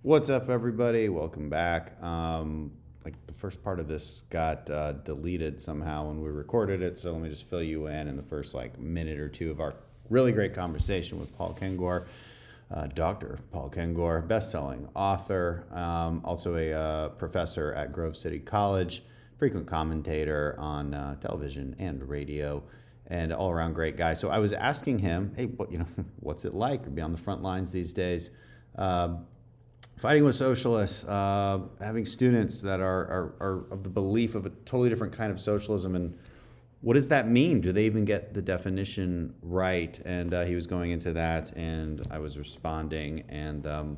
What's up, everybody? Welcome back. Like the first part of this got deleted somehow when we recorded it, so let me just fill you in the first like minute or two of our really great conversation with Paul Kengor, Dr. Paul Kengor, best-selling author, also a professor at Grove City College, frequent commentator on television and radio, and all-around great guy. So I was asking him, hey, what's it like to be on the front lines these days? Fighting with socialists, having students that are of the belief of a totally different kind of socialism, and what does that mean? Do they even get the definition right? And he was going into that, and I was responding, and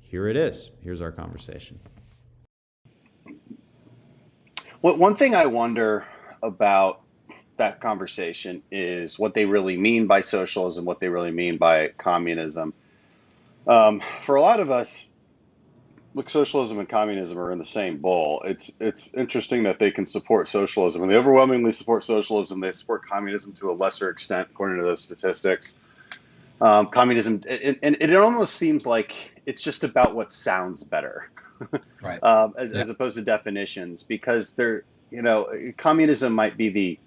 here it is. Here's our conversation. Well, one thing I wonder about that conversation is what they really mean by socialism, what they really mean by communism. For a lot of us, look, socialism and communism are in the same bowl. It's interesting that they can support socialism, and they overwhelmingly support socialism. They support communism to a lesser extent, according to those statistics. Communism, and it almost seems like it's just about what sounds better, Right. as opposed to definitions, because communism might be the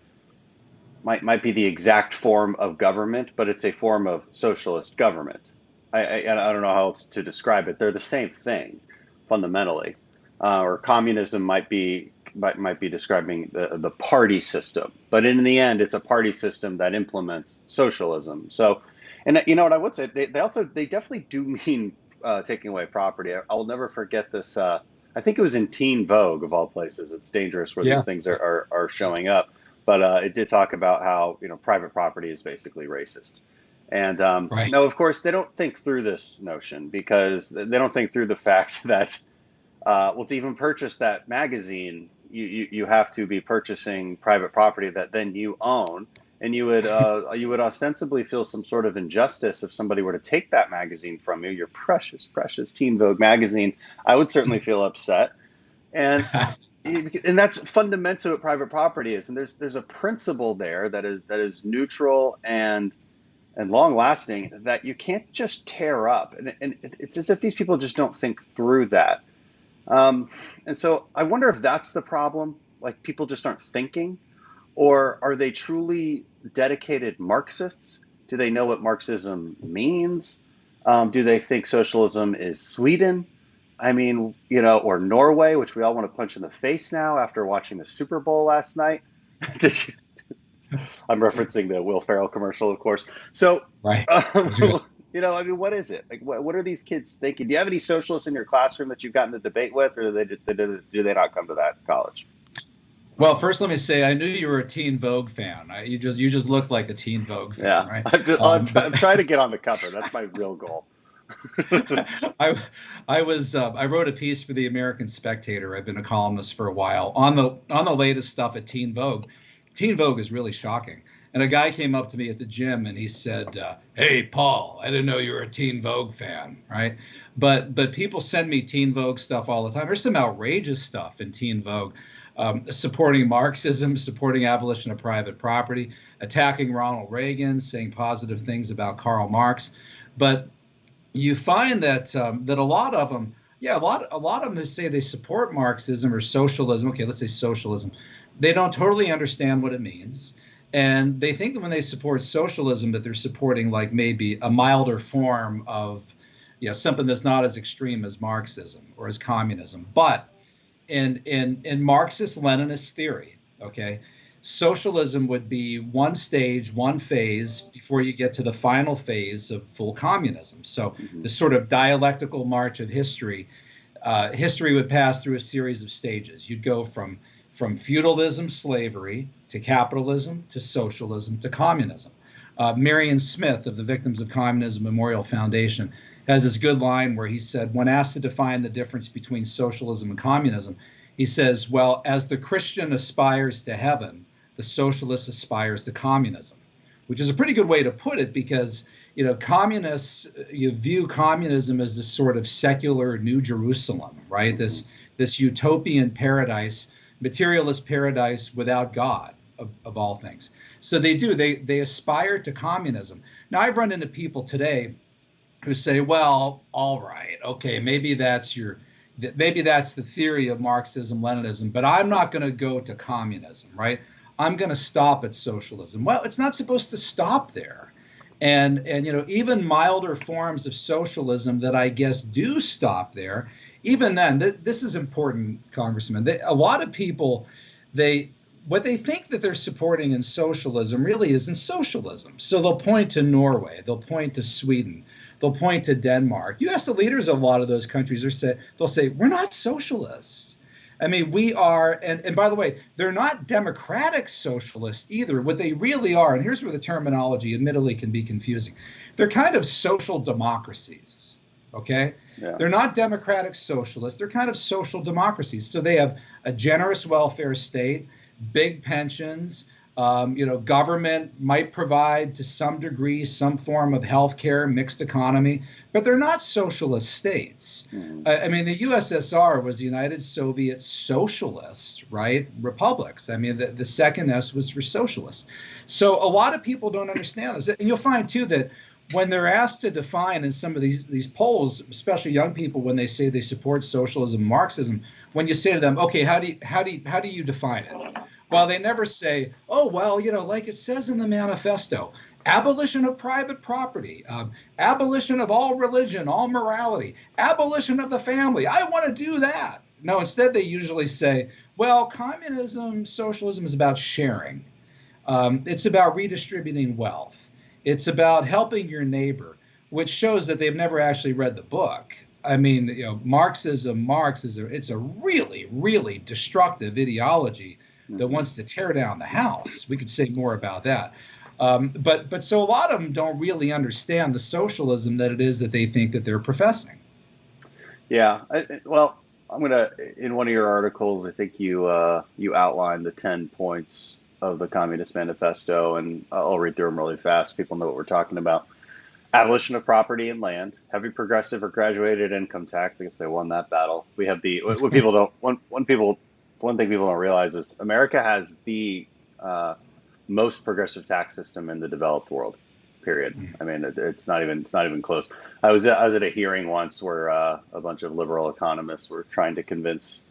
exact form of government, but it's a form of socialist government. I don't know how else to describe it. They're the same thing fundamentally, or communism might be describing the party system, but in the end, it's a party system that implements socialism. So, and you know what I would say, they definitely do mean taking away property. I'll never forget this. I think it was in Teen Vogue, of all places. It's dangerous where Yeah. these things are showing up, but it did talk about how private property is basically racist. And Right. no, of course, they don't think through this notion, because they don't think through the fact that, to even purchase that magazine, you have to be purchasing private property that then you own, and you would ostensibly feel some sort of injustice if somebody were to take that magazine from you, your precious, precious Teen Vogue magazine. I would certainly feel upset, and that's fundamental to what private property is. And there's a principle there that is neutral and long lasting, that you can't just tear up. And it's as if these people just don't think through that. And so I wonder if that's the problem. Like, people just aren't thinking, or are they truly dedicated Marxists? Do they know what Marxism means? Do they think socialism is Sweden? I mean, or Norway, which we all want to punch in the face now after watching the Super Bowl last night. Did you, I'm referencing the Will Ferrell commercial, of course. So, Right. I mean, what is it? Like, what are these kids thinking? Do you have any socialists in your classroom that you've gotten to debate with, or do they not come to that college? Well, first let me say I knew you were a Teen Vogue fan. You just looked like a Teen Vogue fan, Yeah, right? I'm trying to get on the cover. That's my real goal. I wrote a piece for the American Spectator. I've been a columnist for a while on the latest stuff at Teen Vogue. Teen Vogue is really shocking. And a guy came up to me at the gym and he said, "Hey, Paul, I didn't know you were a Teen Vogue fan, right?" But people send me Teen Vogue stuff all the time. There's some outrageous stuff in Teen Vogue, supporting Marxism, supporting abolition of private property, attacking Ronald Reagan, saying positive things about Karl Marx. But you find that that a lot of them, a lot of them who say they support Marxism or socialism, okay, let's say socialism, they don't totally understand what it means. And they think that when they support socialism, that they're supporting like maybe a milder form of, something that's not as extreme as Marxism or as communism. But in Marxist-Leninist theory, okay, socialism would be one stage, one phase before you get to the final phase of full communism. So the sort of dialectical march of history, history would pass through a series of stages. You'd go from feudalism, slavery, to capitalism, to socialism, to communism. Marion Smith of the Victims of Communism Memorial Foundation has this good line where he said, when asked to define the difference between socialism and communism, he says, well, as the Christian aspires to heaven, the socialist aspires to communism, which is a pretty good way to put it, because communists, you view communism as this sort of secular New Jerusalem, right? This utopian paradise, materialist paradise without God, of all things. So they aspire to communism. Now, I've run into people today who say, well, all right, okay, maybe that's the theory of Marxism, Leninism, but I'm not going to go to communism, right? I'm going to stop at socialism. Well, it's not supposed to stop there. And even milder forms of socialism that I guess do stop there, even then, this is important, Congressman. A lot of people, what they think that they're supporting in socialism really isn't socialism. So they'll point to Norway, they'll point to Sweden, they'll point to Denmark. You ask the leaders of a lot of those countries, they'll say, we're not socialists. I mean, we are, and by the way, they're not democratic socialists either. What they really are, and here's where the terminology admittedly can be confusing, they're kind of social democracies, okay? Yeah. They're not democratic socialists, they're kind of social democracies. So they have a generous welfare state, big pensions, government might provide to some degree some form of healthcare, mixed economy, but they're not socialist states. I mean, the USSR was the United Soviet Socialist, right? Republics. I mean, the second S was for socialist. So a lot of people don't understand this. And you'll find, too, that when they're asked to define in some of these polls, especially young people, when they say they support socialism, Marxism, when you say to them, okay, how do you define it? Well, they never say, oh, well, like it says in the manifesto, abolition of private property, abolition of all religion, all morality, abolition of the family. I want to do that. No, instead they usually say, well, communism, socialism is about sharing. It's about redistributing wealth. It's about helping your neighbor, which shows that they've never actually read the book. I mean, Marxism, it's a really, really destructive ideology that wants to tear down the house. We could say more about that. But so a lot of them don't really understand the socialism that it is that they think that they're professing. Yeah. Well, I'm going to, in one of your articles, I think you outlined the 10 points of the Communist Manifesto, and I'll read through them really fast. People know what we're talking about. Abolition of property and land, heavy progressive or graduated income tax. I guess they won that battle. We have what people don't, one thing people don't realize is America has the most progressive tax system in the developed world. Period. I mean, it's not even close. I was at a hearing once where a bunch of liberal economists were trying to convince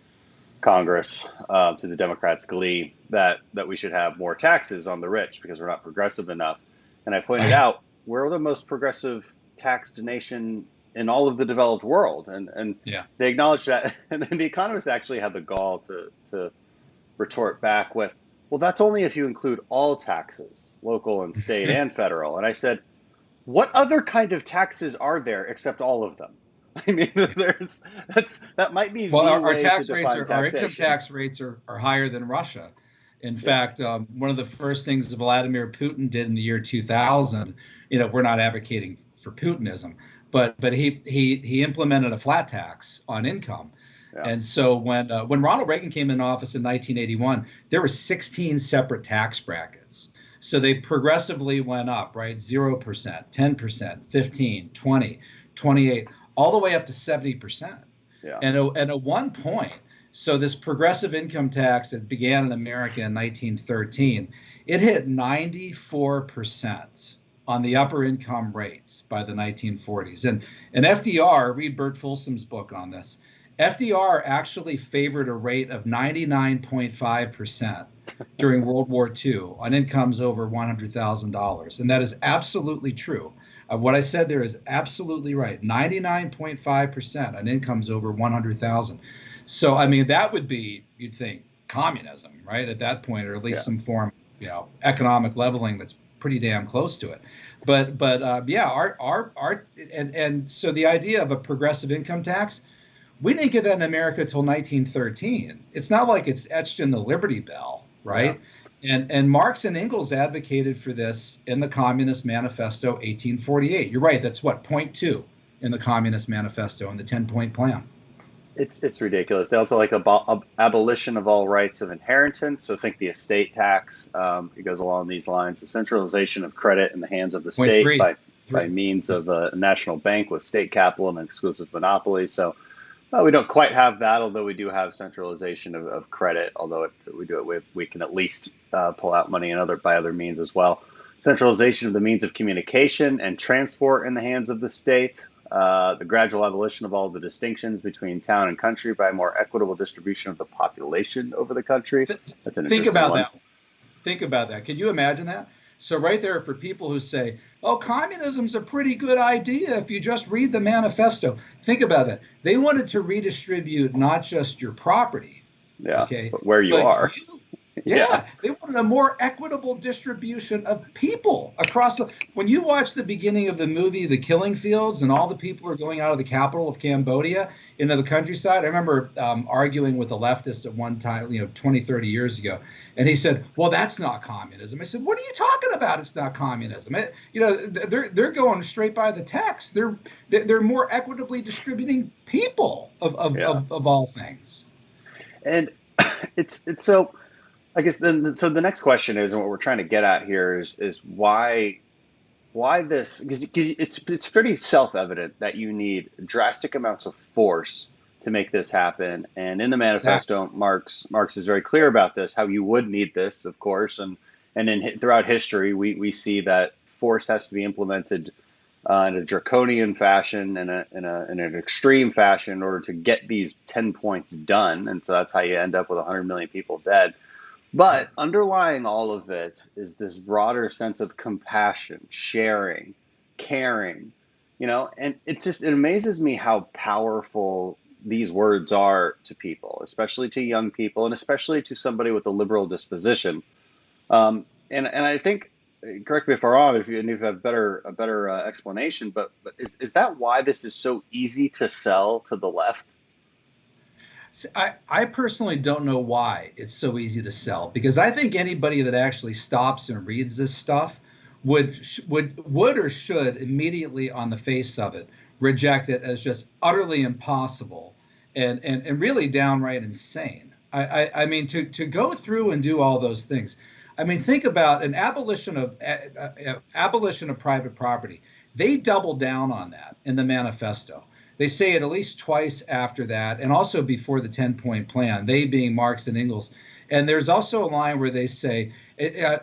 Congress, to the Democrats' glee, that we should have more taxes on the rich because we're not progressive enough. And I pointed out, we're the most progressive taxed nation in all of the developed world, and they acknowledged that. And then the economists actually had the gall to retort back with, well, that's only if you include all taxes, local and state and federal. And I said, what other kind of taxes are there except all of them? I mean, that might be our income tax rates are higher than Russia. In fact, one of the first things that Vladimir Putin did in the year 2000, we're not advocating for Putinism, but he implemented a flat tax on income. Yeah. And so when Ronald Reagan came in office in 1981, there were 16 separate tax brackets. So they progressively went up, right? 0%, 10%, 15, 20, 28, all the way up to 70%. Yeah. And at one point, so this progressive income tax that began in America in 1913, it hit 94% on the upper income rates by the 1940s. And FDR, read Bert Folsom's book on this, FDR actually favored a rate of 99.5% during World War II on incomes over $100,000. And that is absolutely true. What I said there is absolutely right. 99.5% on incomes over 100,000. So, I mean, that would be, you'd think, communism, right? At that point, or at least some form, economic leveling that's pretty damn close to it. But so the idea of a progressive income tax, we didn't get that in America till 1913. It's not like it's etched in the Liberty Bell, right? Yeah. And Marx and Engels advocated for this in the Communist Manifesto 1848. You're right. That's point 2 in the Communist Manifesto and the 10-point plan. It's ridiculous. They also like abolition of all rights of inheritance. So think the estate tax. It goes along these lines. The centralization of credit in the hands of the state by means of a national bank with state capital and an exclusive monopoly. So we don't quite have that, although we do have centralization of credit. Although we can at least pull out money by other means as well. centralization of the means of communication and transport in the hands of the state, the gradual abolition of all the distinctions between town and country by a more equitable distribution of the population over the country. That's an Think interesting about one. that. Think about that. Could you imagine that? So right there, for people who say, "Oh, communism's a pretty good idea if you just read the manifesto," think about that. They wanted to redistribute not just your property, Yeah, okay, but where you but are. you, Yeah. yeah, they wanted a more equitable distribution of people across the. When you watch the beginning of the movie The Killing Fields and all the people are going out of the capital of Cambodia into the countryside, I remember arguing with a leftist at one time, 20, 30 years ago, and he said, "Well, that's not communism." I said, "What are you talking about? It's not communism. They're going straight by the text. They're more equitably distributing people of all things." And it's so. I guess then, so the next question is, and what we're trying to get at here is why this? Because it's pretty self-evident that you need drastic amounts of force to make this happen. And in the manifesto, Exactly. Marx is very clear about this, how you would need this, of course, and throughout history, we see that force has to be implemented in a draconian fashion and in an extreme fashion in order to get these 10 points done. And so that's how you end up with 100 million people dead. But underlying all of it is this broader sense of compassion, sharing, caring, and it amazes me how powerful these words are to people, especially to young people, and especially to somebody with a liberal disposition. And I think, correct me if I'm wrong, if you have a better explanation, but is that why this is so easy to sell to the left? I personally don't know why it's so easy to sell, because I think anybody that actually stops and reads this stuff would or should immediately on the face of it reject it as just utterly impossible and really downright insane. I mean, to go through and do all those things. I mean, think about an abolition of private property. They double down on that in the manifesto. They say it at least twice after that, and also before the 10-point plan, they being Marx and Engels. And there's also a line where they say,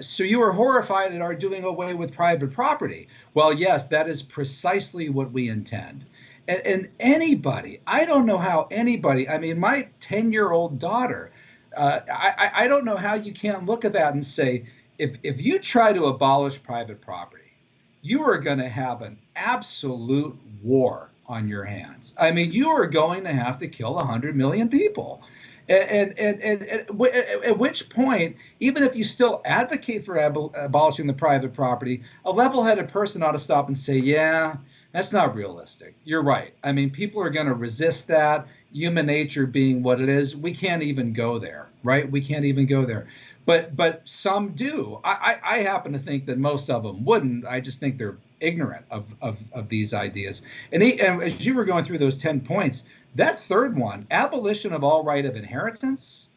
"So you are horrified at our doing away with private property?" Well, yes, that is precisely what we intend. And anybody, I don't know how anybody, I mean, my 10-year-old daughter, I don't know how you can't look at that and say, if you try to abolish private property, you are going to have an absolute war on your hands. I mean, you are going to have to kill 100 million people. And at which point, even if you still advocate for abolishing the private property, a level-headed person ought to stop and say, yeah, that's not realistic. You're right. I mean, people are going to resist that. Human nature being what it is, we can't even go there, right? We can't even go there. But some do. I happen to think that most of them wouldn't. I just think they're ignorant of these ideas. And as you were going through those 10 points, that third one, abolition of all right of inheritance,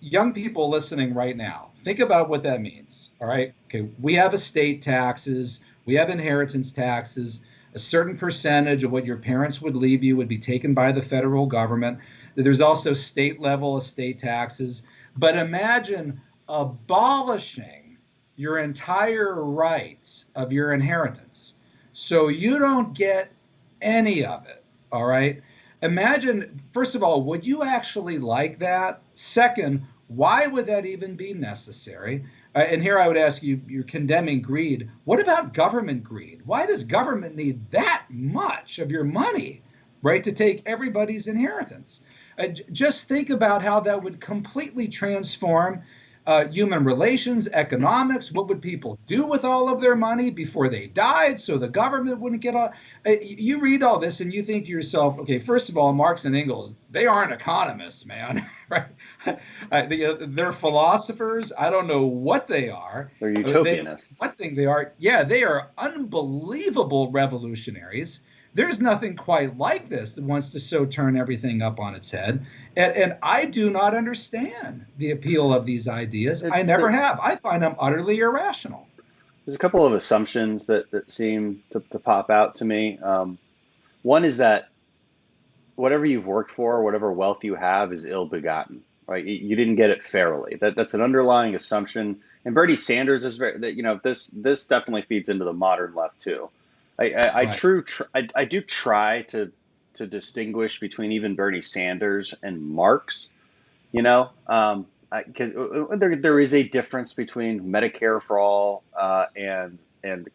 young people listening right now, think about what that means. All right. Okay. We have estate taxes, we have inheritance taxes. A certain percentage of what your parents would leave you would be taken by the federal government. There's also state level estate taxes. But imagine abolishing your entire rights of your inheritance, so you don't get any of it. All right. Imagine, first of all, would you actually like that? Second, why would that even be necessary? And here I would ask you, you're condemning greed. What about government greed? Why does government need that much of your money, right, to take everybody's inheritance? Just think about how that would completely transform human relations, economics. What would people do with all of their money before they died so the government wouldn't get all? You read all this and you think to yourself, okay, first of all, Marx and Engels, they aren't economists, man, right? They're philosophers. I don't know what they are. They're utopianists. One thing they are, yeah, they are unbelievable revolutionaries. There's nothing quite like this that wants to so turn everything up on its head. And I do not understand the appeal of these ideas. I never have. I find them utterly irrational. There's a couple of assumptions that seem to pop out to me. One is that whatever you've worked for, whatever wealth you have, is ill-begotten. right? You didn't get it fairly. That's an underlying assumption. And Bernie Sanders is very, you know, this definitely feeds into the modern left too. Right. I do try to distinguish between even Bernie Sanders and Marx, you know, because there is a difference between Medicare for all and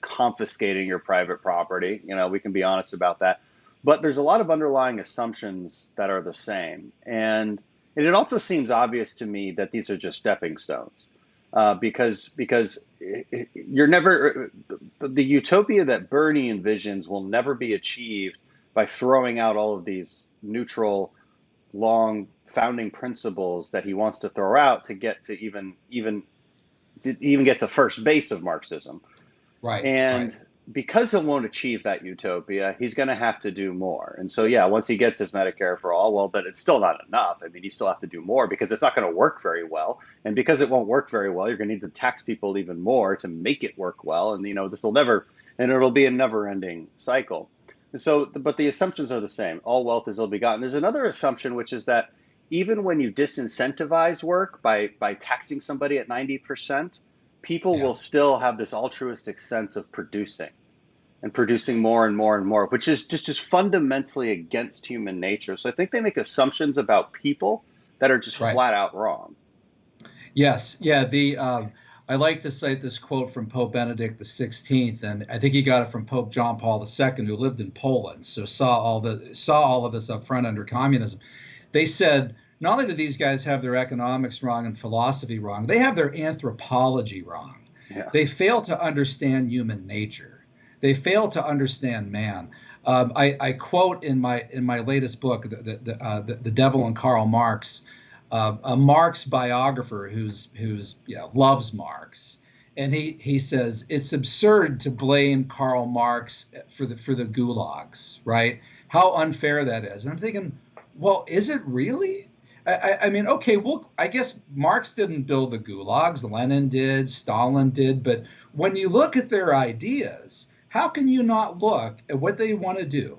confiscating your private property. You know, we can be honest about that. But there's a lot of underlying assumptions that are the same, and it also seems obvious to me that these are just stepping stones, because you're never the utopia that Bernie envisions will never be achieved by throwing out all of these neutral long founding principles that he wants to throw out to get to even get to first base of Marxism. Right. And Right. because it won't achieve that utopia, he's going to have to do more. And so, yeah, once he gets his Medicare for all, well, then it's still not enough. I mean, you still have to do more because it's not going to work very well. And because it won't work very well, you're going to need to tax people even more to make it work well. And, you know, it'll be a never ending cycle. And so, but the assumptions are the same. All wealth is ill begotten. There's another assumption, which is that even when you disincentivize work by taxing somebody at 90%, people Yeah. will still have this altruistic sense of producing and producing more and more and more, which is just fundamentally against human nature. So I think they make assumptions about people that are just Right. flat out wrong. Yes. Yeah. I like to cite this quote from Pope Benedict XVI, and I think he got it from Pope John Paul II, who lived in Poland, so saw all of this up front under communism. They said, not only do these guys have their economics wrong and philosophy wrong, they have their anthropology wrong. Yeah. They fail to understand human nature. They fail to understand man. I quote in my latest book, the Devil and Karl Marx, a Marx biographer who's loves Marx, and he says it's absurd to blame Karl Marx for the gulags, right? How unfair that is. And I'm thinking, well, is it really? I mean, okay, well, I guess Marx didn't build the gulags, Lenin did, Stalin did, but when you look at their ideas, how can you not look at what they want to do?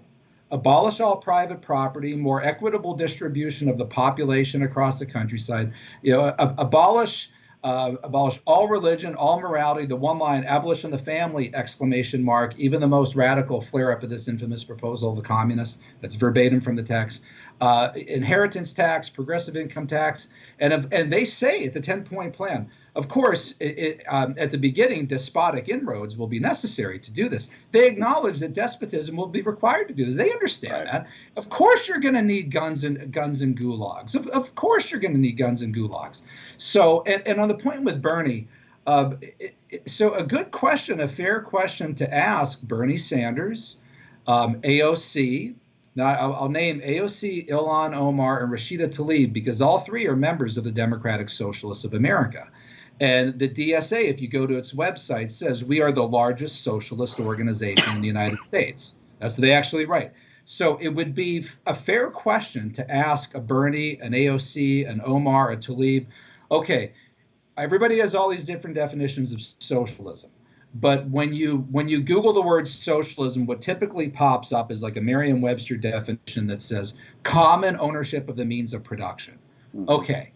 Abolish all private property, more equitable distribution of the population across the countryside, abolish all religion, all morality, the one line, abolition the family, ! Even the most radical flare up of this infamous proposal of the communists, that's verbatim from the text, inheritance tax, progressive income tax, and they say at the 10-point plan, of course, at the beginning, despotic inroads will be necessary to do this. They acknowledge that despotism will be required to do this. They understand that. Of course, you're going to need guns and gulags. Of course, you're going to need guns and gulags. So, and on the point with Bernie, so a good question, a fair question to ask Bernie Sanders, AOC. Now, I'll name AOC, Ilhan Omar, and Rashida Tlaib because all three are members of the Democratic Socialists of America. And the DSA, if you go to its website, says we are the largest socialist organization in the United States. That's what they actually write. So it would be a fair question to ask a Bernie, an AOC, an Omar, a Tlaib. Okay, everybody has all these different definitions of socialism. But when you Google the word socialism, what typically pops up is like a Merriam-Webster definition that says common ownership of the means of production. Okay.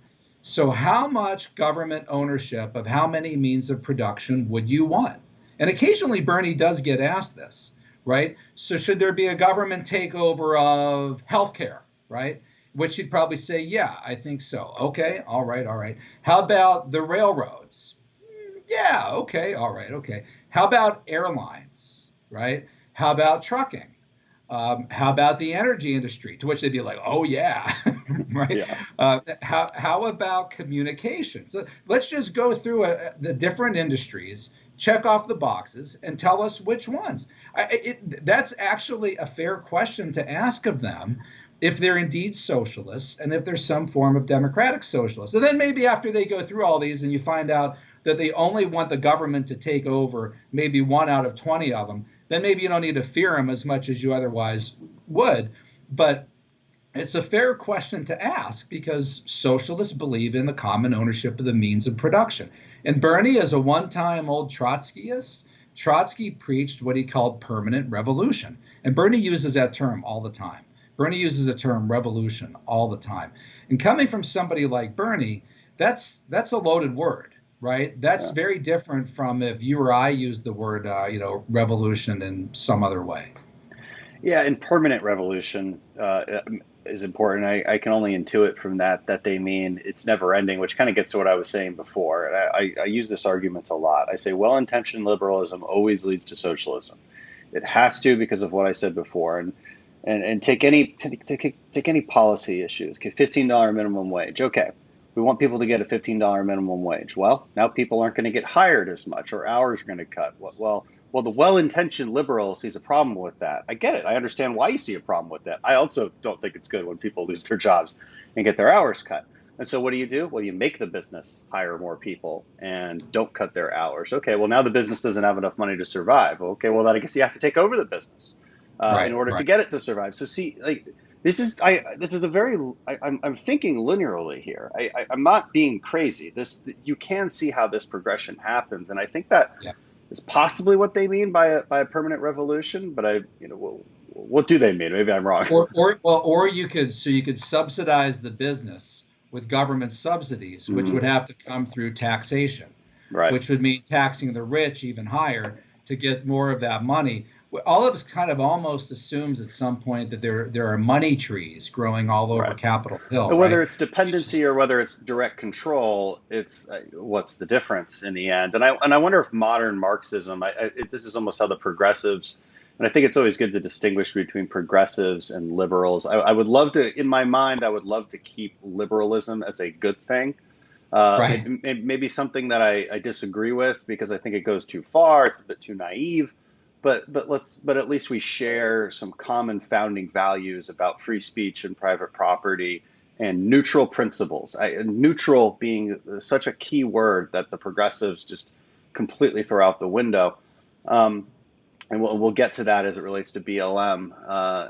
So how much government ownership of how many means of production would you want? And occasionally Bernie does get asked this, right? So should there be a government takeover of healthcare, right? Which he'd probably say, yeah, I think so. Okay, all right. How about the railroads? Yeah, okay, all right, okay. How about airlines, right? How about trucking? How about the energy industry? To which they'd be like, oh yeah, right? Yeah. How about communications? So let's just go through the different industries, check off the boxes, and tell us which ones. That's actually a fair question to ask of them if they're indeed socialists and if there's some form of democratic socialists. And then maybe after they go through all these and you find out that they only want the government to take over maybe 1 out of 20 of them, then maybe you don't need to fear them as much as you otherwise would. But it's a fair question to ask because socialists believe in the common ownership of the means of production. And Bernie, as a one-time old Trotskyist, Trotsky preached what he called permanent revolution. And Bernie uses that term all the time. Bernie uses the term revolution all the time. And coming from somebody like Bernie, that's a loaded word, right? That's Yeah. very different from if you or I use the word, revolution in some other way. Yeah, and permanent revolution is important. I can only intuit from that they mean it's never ending, which kind of gets to what I was saying before. And I use this argument a lot. I say well-intentioned liberalism always leads to socialism. It has to because of what I said before. And take any policy issues. $15 minimum wage. Okay, we want people to get a $15 minimum wage. Well, now people aren't going to get hired as much, or hours are going to cut. Well, the well-intentioned liberal sees a problem with that. I get it. I understand why you see a problem with that. I also don't think it's good when people lose their jobs and get their hours cut. And so what do? Well, you make the business hire more people and don't cut their hours. Okay, well, now the business doesn't have enough money to survive. Okay, well, then I guess you have to take over the business in order to get it to survive. So see, like this is a very I'm thinking linearly here. I'm not being crazy. You can see how this progression happens, and I think that Yeah. is possibly what they mean by a permanent revolution. But what do they mean? Maybe I'm wrong. Or you could subsidize the business with government subsidies, which would have to come through taxation, Right. which would mean taxing the rich even higher to get more of that money. All of this kind of almost assumes at some point that there are money trees growing all over Right. Capitol Hill. And whether Right? it's dependency or whether it's direct control, it's what's the difference in the end? And I wonder if modern Marxism, this is almost how the progressives, and I think it's always good to distinguish between progressives and liberals. I would love to, in my mind, I would love to keep liberalism as a good thing. Right. Maybe something that I disagree with because I think it goes too far. It's a bit too naive. But at least we share some common founding values about free speech and private property and neutral principles. Neutral being such a key word that the progressives just completely throw out the window. And we'll get to that as it relates to BLM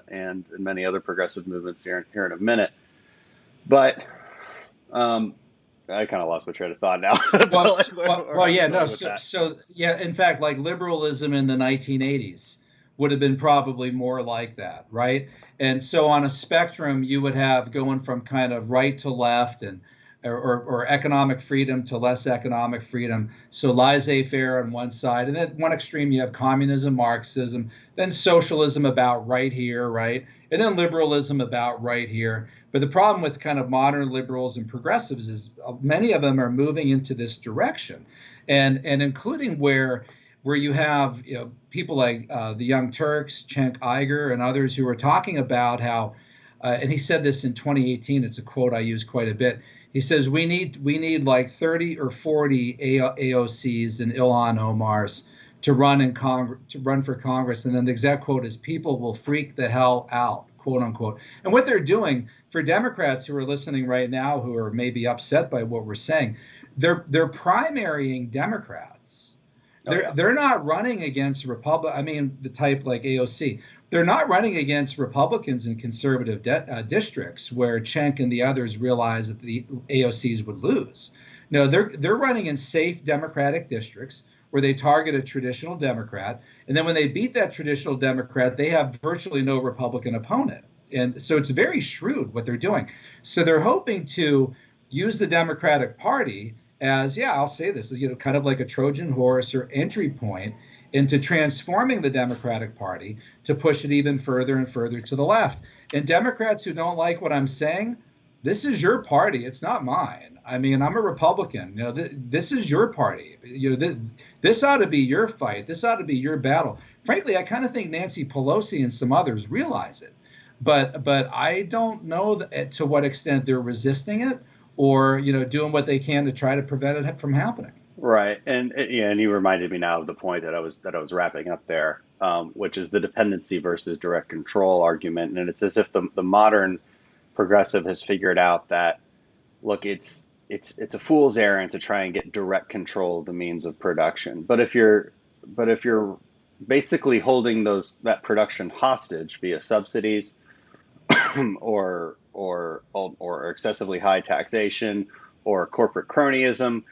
and many other progressive movements here in a minute. But I kind of lost my train of thought now. Yeah, no. So yeah, in fact, like liberalism in the 1980s would have been probably more like that, right? And so on a spectrum, you would have going from kind of right to left and or economic freedom to less economic freedom. So laissez-faire on one side, and then one extreme you have communism, Marxism, then socialism about right here, right, and then liberalism about right here. But the problem with kind of modern liberals and progressives is many of them are moving into this direction, and including where you have people like the Young Turks, Cenk Uygur, and others who are talking about how, and he said this in 2018. It's a quote I use quite a bit. He says we need like 30 or 40 AOCs and Ilhan Omars to run for Congress, and then the exact quote is people will freak the hell out, quote unquote. And what they're doing for Democrats who are listening right now, who are maybe upset by what we're saying, they're primarying Democrats. They're not running against the type like AOC. They're not running against Republicans in conservative districts where Cenk and the others realize that the AOCs would lose. No, they're running in safe Democratic districts where they target a traditional Democrat, and then when they beat that traditional Democrat, they have virtually no Republican opponent. And so it's very shrewd what they're doing. So they're hoping to use the Democratic Party as, I'll say this, is kind of like a Trojan horse or entry point into transforming the Democratic Party to push it even further and further to the left. And Democrats who don't like what I'm saying, this is your party. It's not mine. I mean, I'm a Republican. This is your party. This ought to be your fight. This ought to be your battle. Frankly, I kind of think Nancy Pelosi and some others realize it, but I don't know to what extent they're resisting it or doing what they can to try to prevent it from happening. Right, and you reminded me now of the point that I was wrapping up there, which is the dependency versus direct control argument, and it's as if the modern progressive has figured out that, look, it's a fool's errand to try and get direct control of the means of production, but if you're basically holding that production hostage via subsidies or excessively high taxation or corporate cronyism,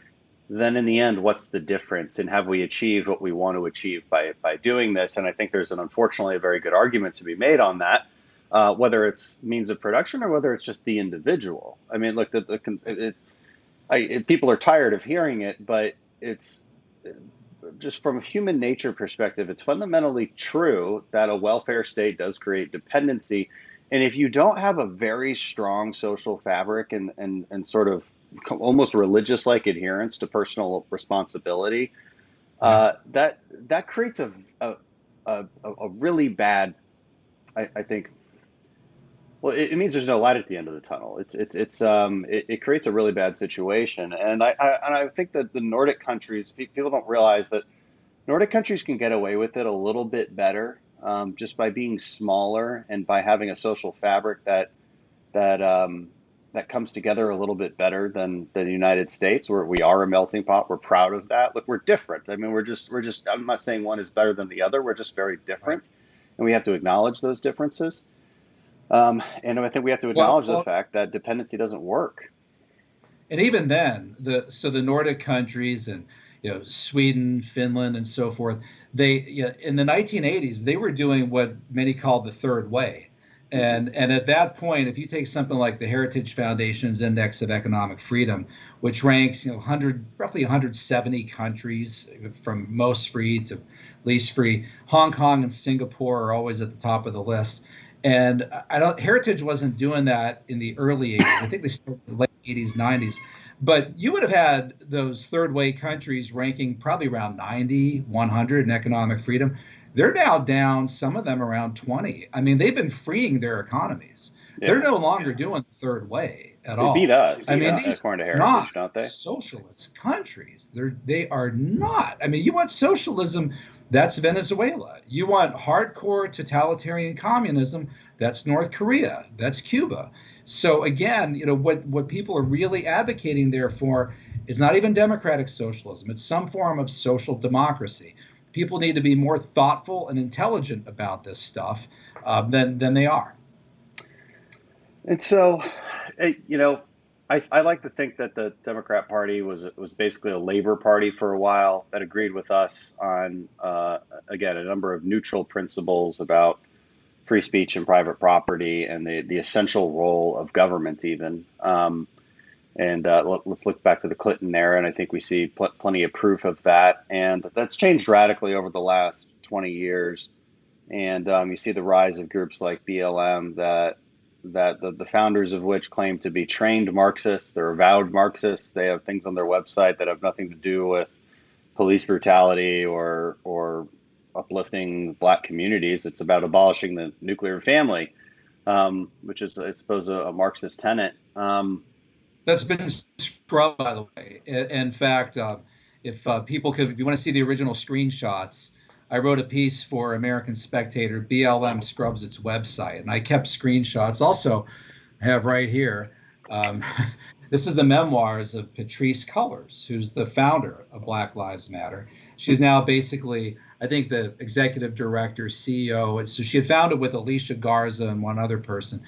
then in the end, what's the difference? And have we achieved what we want to achieve by doing this? And I think there's unfortunately a very good argument to be made on that. whether it's means of production or whether it's just the individual. I mean, look, people are tired of hearing it, but it's just from a human nature perspective, it's fundamentally true that a welfare state does create dependency. And if you don't have a very strong social fabric and sort of almost religious like adherence to personal responsibility, Yeah. that creates a really bad, I think. Well, it means there's no light at the end of the tunnel. It creates a really bad situation, and I think that the Nordic countries, people don't realize that Nordic countries can get away with it a little bit better, just by being smaller and by having a social fabric that comes together a little bit better than the United States, where we are a melting pot. We're proud of that. Look, we're different. I mean, we're just. I'm not saying one is better than the other. We're just very different, and we have to acknowledge those differences. And I think we have to acknowledge the fact that dependency doesn't work. And even then, the Nordic countries and Sweden, Finland, and so forth, they in the 1980s they were doing what many call the third way. And at that point, if you take something like the Heritage Foundation's Index of Economic Freedom, which ranks roughly 170 countries from most free to least free, Hong Kong and Singapore are always at the top of the list. And Heritage wasn't doing that in the early 80s. I think they started in the late 80s, 90s. But you would have had those third way countries ranking probably around 90, 100 in economic freedom. They're now down, some of them around 20. I mean, they've been freeing their economies. Yeah. They're no longer doing the third way at all. They beat us. I mean, these according to are Heritage, not don't they? Socialist countries. They are not. I mean, you want socialism, that's Venezuela. You want hardcore totalitarian communism, that's North Korea, that's Cuba. So again, what people are really advocating there for is not even democratic socialism. It's some form of social democracy. People need to be more thoughtful and intelligent about this stuff than they are. And so, I like to think that the Democrat Party was basically a labor party for a while that agreed with us on, again, a number of neutral principles about free speech and private property and the essential role of government even. Let's look back to the Clinton era, and I think we see plenty of proof of that. And that's changed radically over the last 20 years. And you see the rise of groups like BLM that the founders of which claim to be trained Marxists. They're avowed Marxists. They have things on their website that have nothing to do with police brutality or uplifting Black communities. It's about abolishing the nuclear family, which is, I suppose, a Marxist tenet. That's been scrubbed, by the way. In fact, if you want to see the original screenshots, I wrote a piece for American Spectator. BLM scrubs its website, and I kept screenshots. Also, I have right here. This is the memoirs of Patrisse Cullors, who's the founder of Black Lives Matter. She's now basically, I think, the executive director, CEO. So she had founded with Alicia Garza and one other person.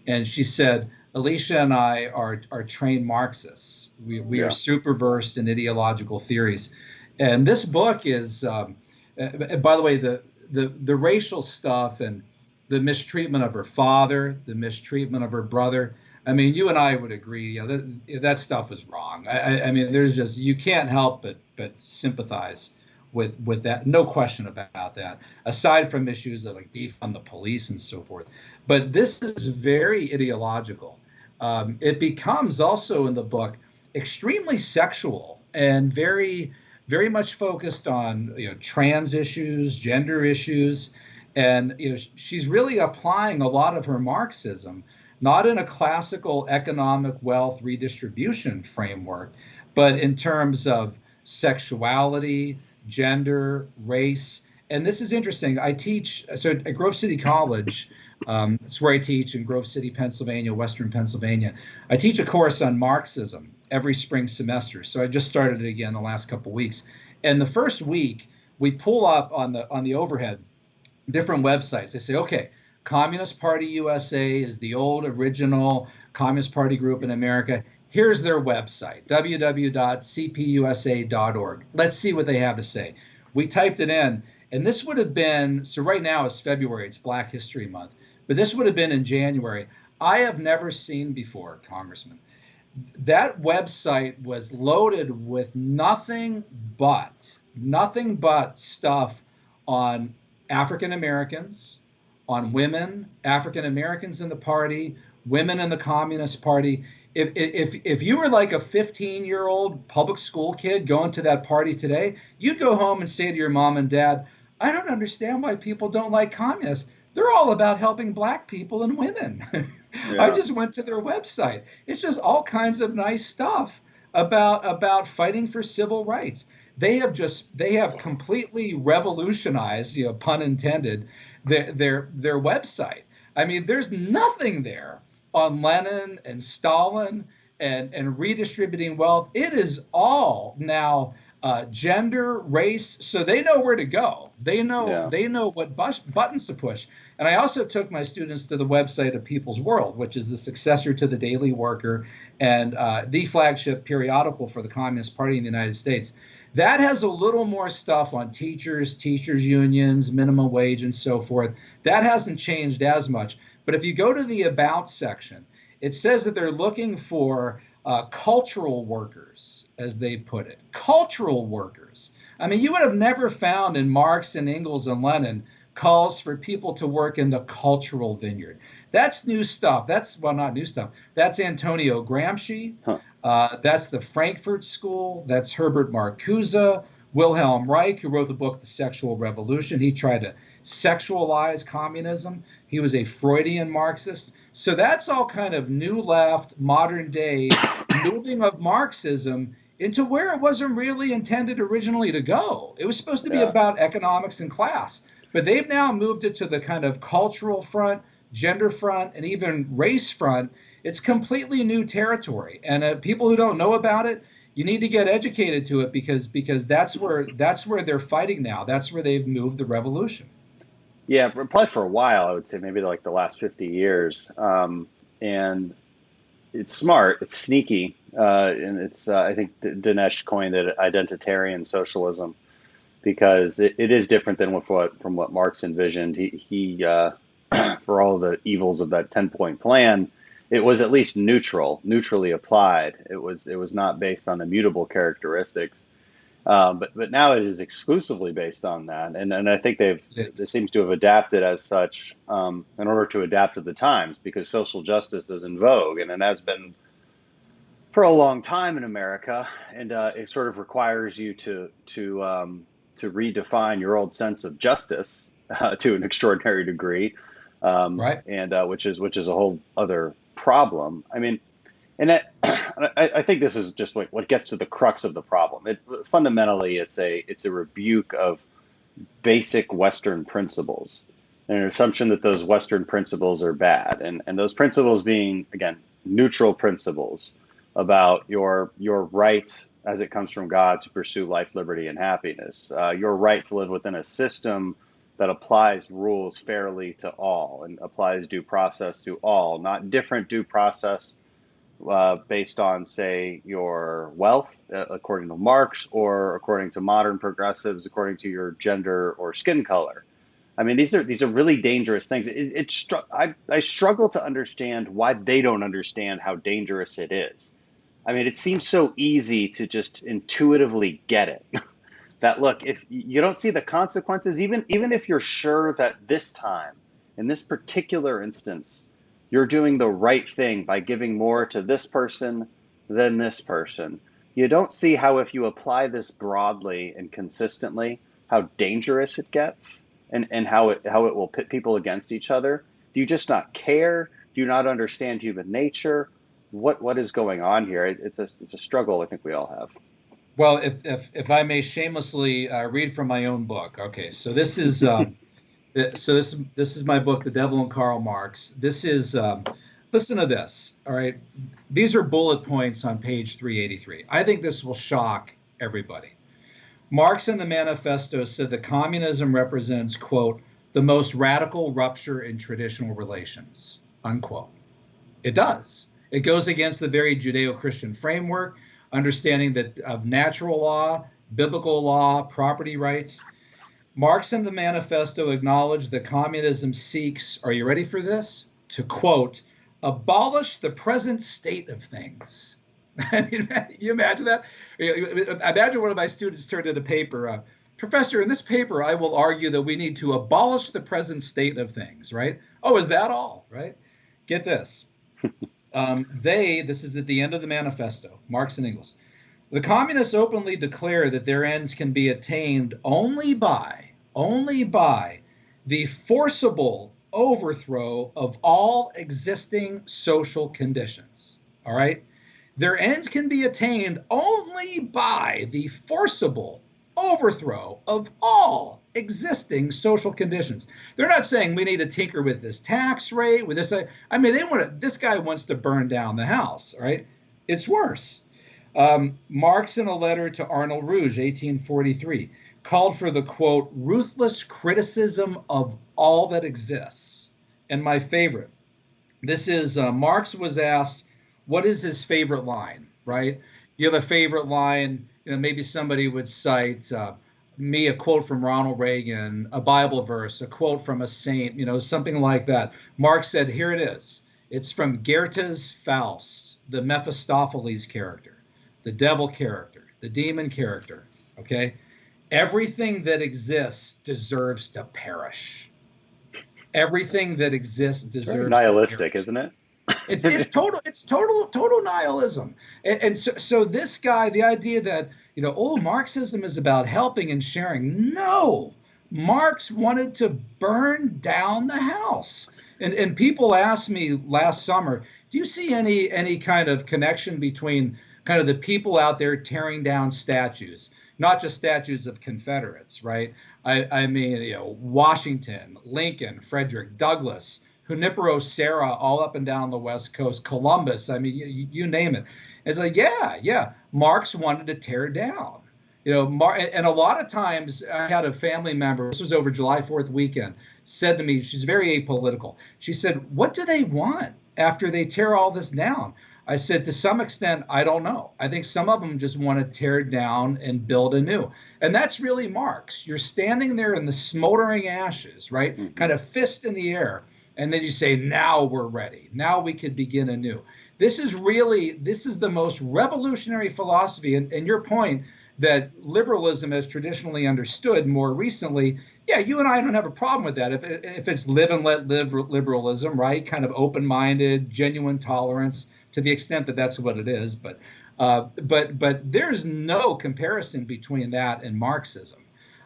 And she said, Alicia and I are trained Marxists. We are super versed in ideological theories. And this book is, by the way, the racial stuff and the mistreatment of her father, the mistreatment of her brother. I mean, you and I would agree, that stuff is wrong. I mean, you can't help but sympathize with that, no question about that, aside from issues of like defund the police and so forth. But this is very ideological. It becomes also in the book extremely sexual and very, very much focused on trans issues, gender issues, and she's really applying a lot of her Marxism, not in a classical economic wealth redistribution framework, but in terms of sexuality, gender, race. And this is interesting. I teach, so at Grove City College, it's where I teach in Grove City, Pennsylvania, Western Pennsylvania. I teach a course on Marxism every spring semester. So I just started it again the last couple of weeks. And the first week, we pull up on the overhead different websites. They say, okay, Communist Party USA is the old original Communist Party group in America. Here's their website, www.cpusa.org. Let's see what they have to say. We typed it in, and this would have been, so right now it's February, it's Black History Month. but this would have been in January. I have never seen before, Congressman, that website was loaded with nothing but stuff on African Americans, on women, African Americans in the party, women in the Communist Party. If you were like a 15-year-old public school kid going to that party today, you'd go home and say to your mom and dad, I don't understand why people don't like communists. They're all about helping black people and women. Yeah. I just went to their website. It's just all kinds of nice stuff about fighting for civil rights. They have completely revolutionized, pun intended, their website. I mean, there's nothing there on Lenin and Stalin and redistributing wealth. It is all now gender, race, so they know where to go. They know what buttons to push. And I also took my students to the website of People's World, which is the successor to the Daily Worker and the flagship periodical for the Communist Party in the United States. That has a little more stuff on teachers unions, minimum wage, and so forth. That hasn't changed as much. But if you go to the About section, it says that they're looking for cultural workers, as they put it. Cultural workers. I mean, you would have never found in Marx and Engels and Lenin calls for people to work in the cultural vineyard. That's new stuff. Not new stuff. That's Antonio Gramsci. That's the Frankfurt School. That's Herbert Marcuse. Wilhelm Reich, who wrote the book The Sexual Revolution. He tried to sexualize communism. He was a Freudian Marxist. So that's all kind of new left, modern day moving of Marxism into where it wasn't really intended originally to go. It was supposed to be about economics and class. But they've now moved it to the kind of cultural front, gender front, and even race front. It's completely new territory. And people who don't know about it, you need to get educated to it because that's where they're fighting now. That's where they've moved the revolution. Yeah, probably for a while, I would say maybe like the last 50 years. And it's smart, it's sneaky, and it's I think Dinesh coined it identitarian socialism, because it is different than from what Marx envisioned. He for all the evils of that 10-point plan, it was at least neutrally applied. It was not based on immutable characteristics, but now it is exclusively based on that. And I think they seems to have adapted as such in order to adapt to the times, because social justice is in vogue, and it has been for a long time in America, and it sort of requires you to redefine your old sense of justice to an extraordinary degree, right? And which is a whole other problem. I mean, and I think this is just what gets to the crux of the problem. Fundamentally, it's a rebuke of basic Western principles, and an assumption that those Western principles are bad, and those principles being, again, neutral principles about your right as it comes from God to pursue life, liberty, and happiness, your right to live within a system that applies rules fairly to all and applies due process to all, not different due process based on, say, your wealth, according to Marx, or according to modern progressives, according to your gender or skin color. I mean, these are really dangerous things. I struggle to understand why they don't understand how dangerous it is. I mean, it seems so easy to just intuitively get it. That, look, if you don't see the consequences, even if you're sure that this time, in this particular instance, you're doing the right thing by giving more to this person than this person, you don't see how, if you apply this broadly and consistently, how dangerous it gets, and how it will pit people against each other. Do you just not care? Do you not understand human nature? What is going on here? It's a struggle I think we all have. Well, if I may shamelessly read from my own book. Okay, so this is this is my book, The Devil and Karl Marx. This is listen to this. All right, these are bullet points on page 383. I think this will shock everybody. Marx in the manifesto said that communism represents, quote, the most radical rupture in traditional relations, unquote. It does. It goes against the very Judeo-Christian framework, understanding that of natural law, biblical law, property rights. Marx in the manifesto acknowledged that communism seeks, are you ready for this? To quote, abolish the present state of things. I mean, you imagine that? Imagine one of my students turned in a paper, Professor, in this paper, I will argue that we need to abolish the present state of things, right? Oh, is that all, right? Get this. This is at the end of the manifesto, Marx and Engels. The communists openly declare that their ends can be attained only by the forcible overthrow of all existing social conditions. All right? Their ends can be attained only by the forcible overthrow of all existing social conditions. They're not saying we need to tinker with this tax rate, with this. I mean, this guy wants to burn down the house, right? It's worse. Marx, in a letter to Arnold Rouge, 1843, called for the, quote, ruthless criticism of all that exists. And my favorite, this is Marx was asked, what is his favorite line, right? You have a favorite line, maybe somebody would cite me, a quote from Ronald Reagan, a Bible verse, a quote from a saint, something like that. Marx said, here it is. It's from Goethe's Faust, the Mephistopheles character, the devil character, the demon character, okay? Everything that exists deserves to perish. Everything that exists deserves very nihilistic, isn't it? It's total nihilism. And so this guy, the idea that, Marxism is about helping and sharing. No, Marx wanted to burn down the house. And people asked me last summer, do you see any kind of connection between kind of the people out there tearing down statues, not just statues of Confederates, right? I mean, Washington, Lincoln, Frederick Douglass, Junipero Serra, all up and down the West Coast, Columbus, I mean, you name it. It's like, yeah, Marx wanted to tear down. And a lot of times I had a family member, this was over July 4th weekend, said to me, she's very apolitical. She said, what do they want after they tear all this down? I said, to some extent, I don't know. I think some of them just want to tear down and build anew. And that's really Marx. You're standing there in the smoldering ashes, right? Mm-hmm. Kind of fist in the air. And then you say, now we're ready. Now we could begin anew. This is the most revolutionary philosophy. And your point that liberalism as traditionally understood more recently, yeah, you and I don't have a problem with that. If it's live and let live liberalism, right? Kind of open-minded, genuine tolerance to the extent that that's what it is. But there's no comparison between that and Marxism.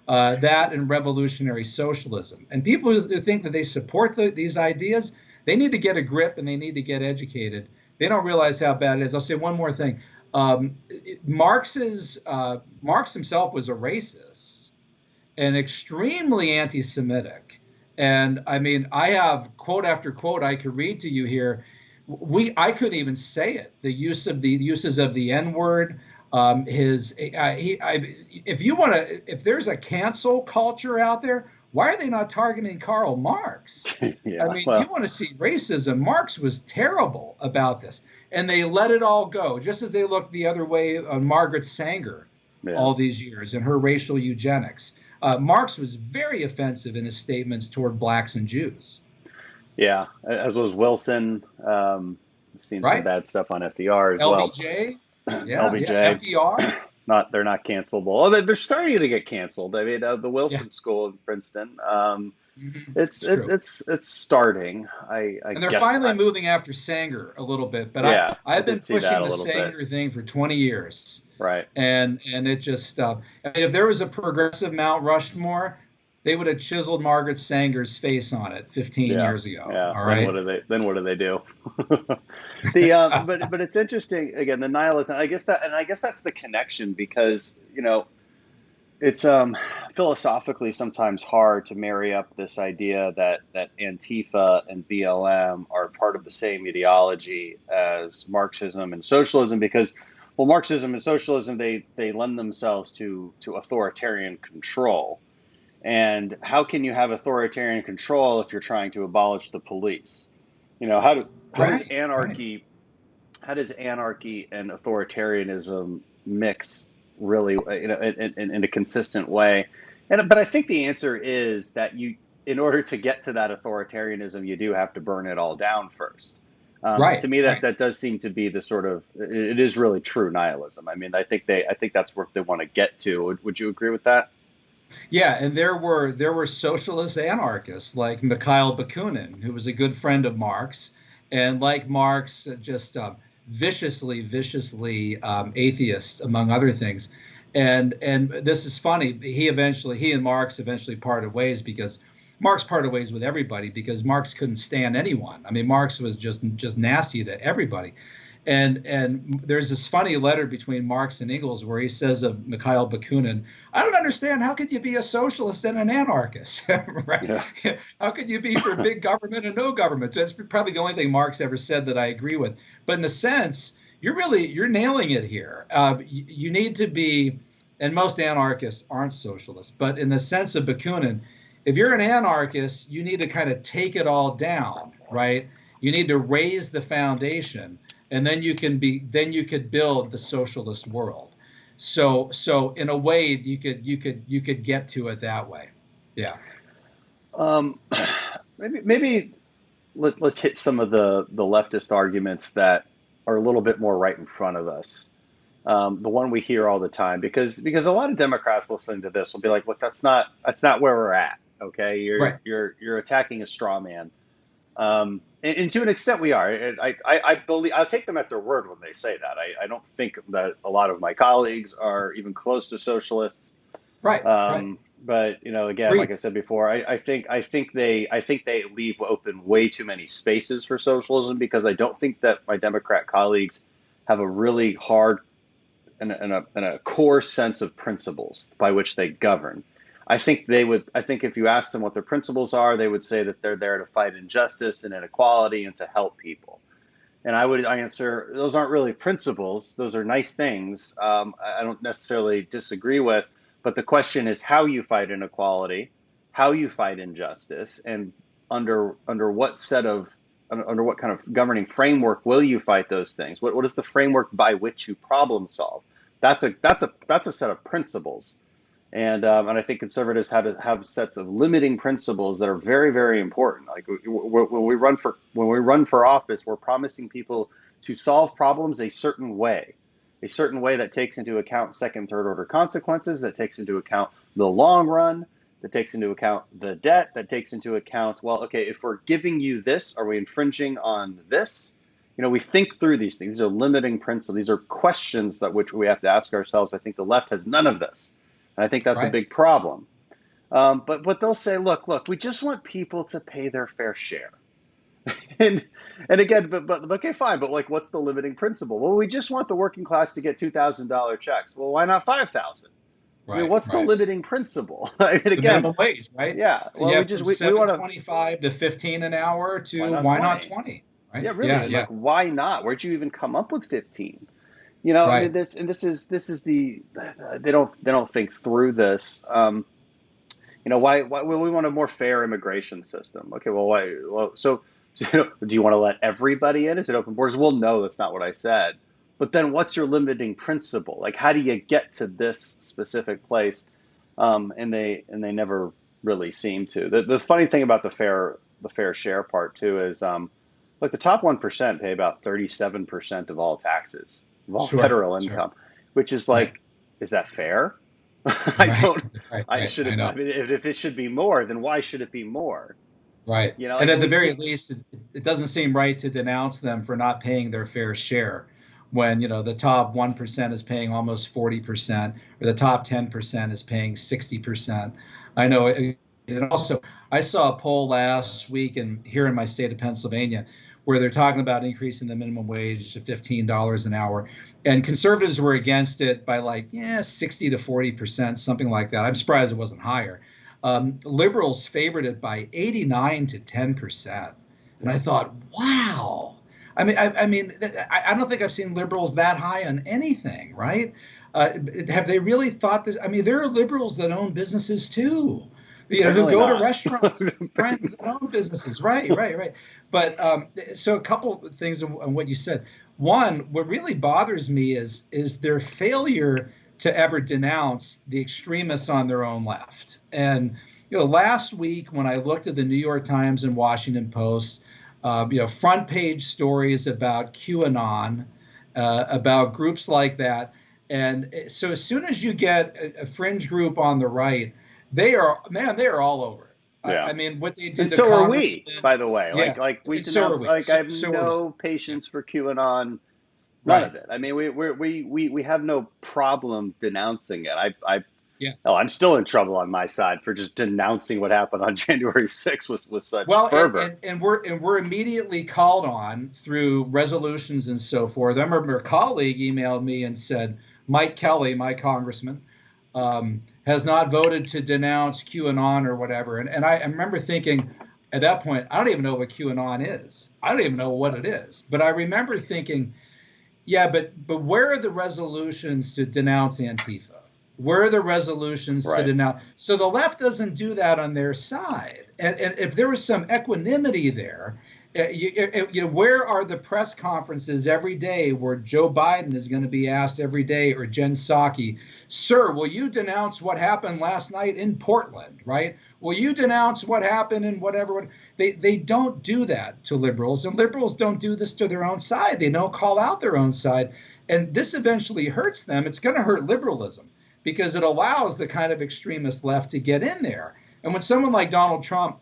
That and revolutionary socialism. And people who think that they support these ideas, they need to get a grip and they need to get educated. They don't realize how bad it is. I'll say one more thing. Marx himself was a racist and extremely anti-Semitic. And I mean, I have quote after quote I could read to you here. I couldn't even say it. The uses of the N-word. If there's a cancel culture out there, why are they not targeting Karl Marx? Yeah, I mean, you want to see racism. Marx was terrible about this, and they let it all go, just as they looked the other way on Margaret Sanger all these years and her racial eugenics. Marx was very offensive in his statements toward blacks and Jews. Yeah, as was Wilson. I've seen some bad stuff on FDR as LBJ. Well. LBJ. FDR. They're not cancelable. Oh, they're starting to get canceled. I mean, the Wilson School in Princeton. It's starting. And they're finally moving after Sanger a little bit, but I've been pushing the Sanger thing for 20 years. Right. And it just if there was a progressive Mount Rushmore, they would have chiseled Margaret Sanger's face on it 15 years ago. Yeah. All right. Then what do they do? But it's interesting again, the nihilism. I guess that's the connection because it's philosophically sometimes hard to marry up this idea that Antifa and BLM are part of the same ideology as Marxism and socialism because, well, Marxism and socialism they lend themselves to authoritarian control. And how can you have authoritarian control if you're trying to abolish the police? How does anarchy and authoritarianism mix really in a consistent way? But I think the answer is that in order to get to that authoritarianism, you do have to burn it all down first. Right, To me, right. that does seem to be the sort of, it is really true nihilism. I mean, I think that's where they want to get to. Would you agree with that? Yeah, and there were socialist anarchists like Mikhail Bakunin, who was a good friend of Marx, and like Marx, just viciously atheist, among other things. And this is funny. He and Marx eventually parted ways because Marx parted ways with everybody because Marx couldn't stand anyone. I mean, Marx was just nasty to everybody. And there's this funny letter between Marx and Engels where he says of Mikhail Bakunin, I don't understand. How could you be a socialist and an anarchist? Right? Yeah. How could you be for big government and no government? That's probably the only thing Marx ever said that I agree with. But in a sense, you're nailing it here. You need to be, and most anarchists aren't socialists, but in the sense of Bakunin, if you're an anarchist, you need to kind of take it all down, right? You need to raise the foundation, and then you could build the socialist world. So in a way, you could get to it that way. Yeah. Um, maybe let's hit some of the leftist arguments that are a little bit more right in front of us. The one we hear all the time, because a lot of Democrats listening to this will be like, look, that's not where we're at. Okay, Right. you're attacking a straw man. And to an extent, we are. I believe I'll take them at their word when they say that. I don't think that a lot of my colleagues are even close to socialists. Right. Right. But again, like Agreed. I said before, I think they leave open way too many spaces for socialism, because I don't think that my Democrat colleagues have a really hard and a core sense of principles by which they govern. I think if you ask them what their principles are, they would say that they're there to fight injustice and inequality and to help people. And I would answer, those aren't really principles. Those are nice things. I don't necessarily disagree with, but the question is how you fight inequality, how you fight injustice, and under what kind of governing framework will you fight those things? What is the framework by which you problem solve? That's a set of principles. And I think conservatives have sets of limiting principles that are very, very important. Like when we run for office, we're promising people to solve problems a certain way that takes into account second, third order consequences, that takes into account the long run, that takes into account the debt, that takes into account, well, okay, if we're giving you this, are we infringing on this? We think through these things. These are limiting principles. These are questions which we have to ask ourselves. I think the left has none of this. And I think that's a Right. big problem. But they'll say, look, we just want people to pay their fair share. and again, but okay, fine. But like, what's the limiting principle? Well, we just want the working class to get $2,000 checks. Well, why not 5,000? I mean, Right. what's the Right. limiting principle? I mean, The again, minimum wage, right? yeah. So you Well, have from we want to. 7.25 to 15 an hour Why to not why not 20? 20? Right? Yeah, Yeah. really. Yeah. Like, why not? Where'd you even come up with 15? I mean, Right. this is they don't think through this. Why we want a more fair immigration system? Okay, well, why? Well, so do you want to let everybody in? Is it open borders? Well, no, that's not what I said. But then, what's your limiting principle? Like, how do you get to this specific place? And they never really seem to. The funny thing about the fair share part too is, like the top 1% pay about 37% of all taxes, of all Sure. federal Sure. income, which is Right. like, is that fair? I Right. don't. Right. I Right. should I have. I know. mean, if it should be more, then why should it be more? Right. And Like at the we very keep. least, it doesn't seem right to denounce them for not paying their fair share when, the top 1% is paying almost 40%, or the top 10% is paying 60%. I know and also, I saw a poll last week here in my state of Pennsylvania where they're talking about increasing the minimum wage to $15 an hour. And conservatives were against it by 60 to 40%, something like that. I'm surprised it wasn't higher. Liberals favored it by 89 to 10%. And I Yeah. thought, wow. I don't think I've seen liberals that high on anything, right? Have they really thought this? I mean, there are liberals that own businesses too, who Apparently go to not. restaurants with friends that own businesses. Right, right, right. But so a couple of things on what you said. One, what really bothers me is their failure to ever denounce the extremists on their own left. And last week when I looked at the New York Times and Washington Post, front page stories about QAnon, about groups like that. And so as soon as you get a fringe group on the right, they are all over it. Yeah. I mean, what they did. And so are we, by the way. Yeah. Like we And so are denounce. we. Like I have So no patience for QAnon. None Right. of it. I mean, we have no problem denouncing it. Yeah. I'm still in trouble on my side for just denouncing what happened on January 6th with such Well, fervor. and we're immediately called on through resolutions and so forth. I remember a colleague emailed me and said, Mike Kelly, my congressman, has not voted to denounce QAnon or whatever. And I remember thinking at that point, I don't even know what QAnon is. I don't even know what it is. But I remember thinking, yeah, but where are the resolutions to denounce Antifa? Where are the resolutions to denounce? So the left doesn't do that on their side. And if there was some equanimity there, where are the press conferences every day where Joe Biden is going to be asked every day, or Jen Psaki, sir, will you denounce what happened last night in Portland, right? Will you denounce what happened in whatever? They don't do that to liberals, and liberals don't do this to their own side. They don't call out their own side. And this eventually hurts them. It's going to hurt liberalism because it allows the kind of extremist left to get in there. And when someone like Donald Trump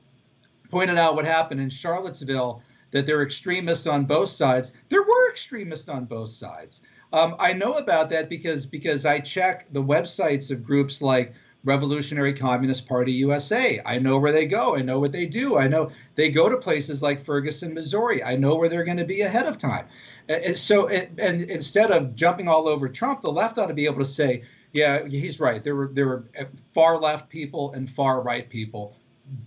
pointed out what happened in Charlottesville, that there are extremists on both sides. There were extremists on both sides. I know about that because I check the websites of groups like Revolutionary Communist Party USA. I know where they go. I know what they do. I know they go to places like Ferguson, Missouri. I know where they're going to be ahead of time. And instead of jumping all over Trump, the left ought to be able to say, yeah, he's right. There were far left people and far right people.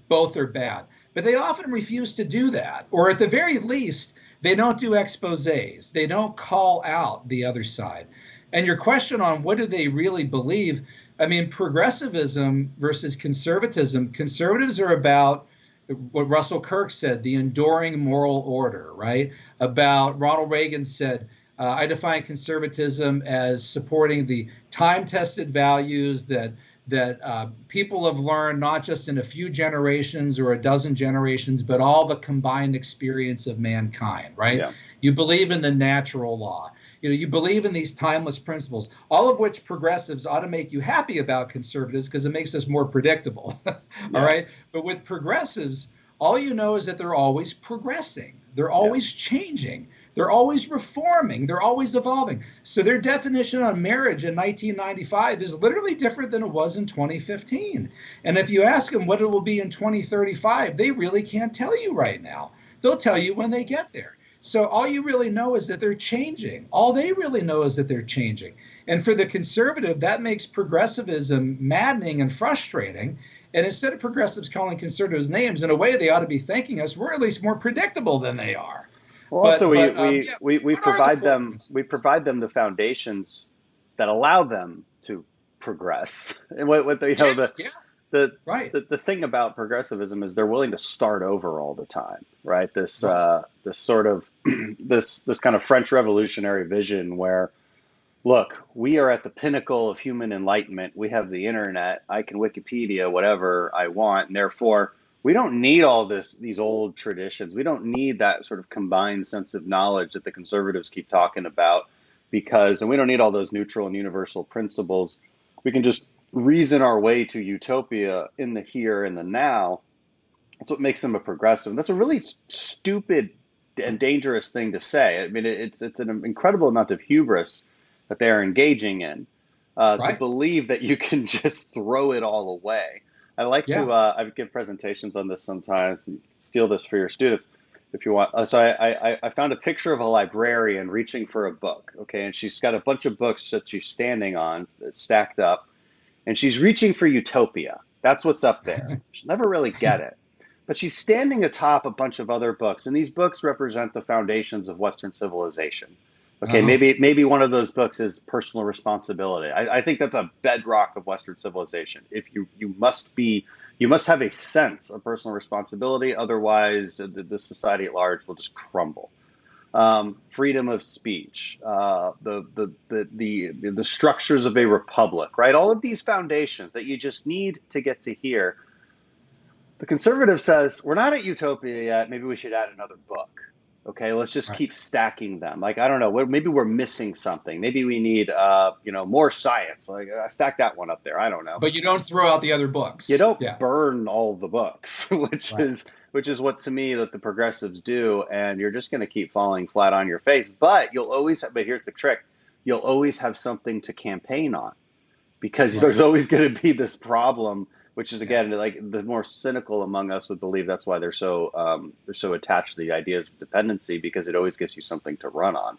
Both are bad. But they often refuse to do that, or at the very least, they don't do exposés. They don't call out the other side. And your question on what do they really believe? I mean, progressivism versus conservatism. Conservatives are about what Russell Kirk said, the enduring moral order, right? About Ronald Reagan said, I define conservatism as supporting the time-tested values that people have learned not just in a few generations or a dozen generations, but all the combined experience of mankind, right? Yeah. You believe in the natural law. You believe in these timeless principles, all of which progressives ought to make you happy about conservatives because it makes us more predictable, all right? But with progressives, all you know is that they're always progressing. They're always changing. They're always reforming. They're always evolving. So their definition on marriage in 1995 is literally different than it was in 2015. And if you ask them what it will be in 2035, they really can't tell you right now. They'll tell you when they get there. So all you really know is that they're changing. All they really know is that they're changing. And for the conservative, that makes progressivism maddening and frustrating. And instead of progressives calling conservatives names, in a way they ought to be thanking us, we're at least more predictable than they are. Well, also we provide them the foundations that allow them to progress. And the thing about progressivism is they're willing to start over all the time, right? This sort of this kind of French Revolutionary vision where, look, we are at the pinnacle of human enlightenment. We have the internet. I can Wikipedia whatever I want, and therefore we don't need all these old traditions. We don't need that sort of combined sense of knowledge that the conservatives keep talking about, and we don't need all those neutral and universal principles. We can just reason our way to utopia in the here and the now. That's what makes them a progressive. And that's a really stupid and dangerous thing to say. I mean, it's an incredible amount of hubris that they are engaging in to believe that you can just throw it all away. I like to I give presentations on this sometimes, and steal this for your students if you want. So I found a picture of a librarian reaching for a book, okay, and she's got a bunch of books that she's standing on, that's stacked up, and she's reaching for utopia. That's what's up there. She'll never really get it. But she's standing atop a bunch of other books, and these books represent the foundations of Western civilization. Okay, maybe one of those books is personal responsibility. I think that's a bedrock of Western civilization. If you must have a sense of personal responsibility, otherwise the society at large will just crumble. freedom of speech, the structures of a republic, right? All of these foundations that you just need to get to here. The conservative says, we're not at utopia yet. Maybe we should add another book. Okay, let's just Right. keep stacking them. Like, I don't know, maybe we're missing something. Maybe we need, more science. Like, stack that one up there. I don't know. But you don't throw out the other books. You don't Yeah. burn all the books, which Right. is what to me that the progressives do, and you're just going to keep falling flat on your face. But but here's the trick: you'll always have something to campaign on, because Right. there's always going to be this problem, which is, again, like, the more cynical among us would believe that's why they're so attached to the ideas of dependency, because it always gives you something to run on.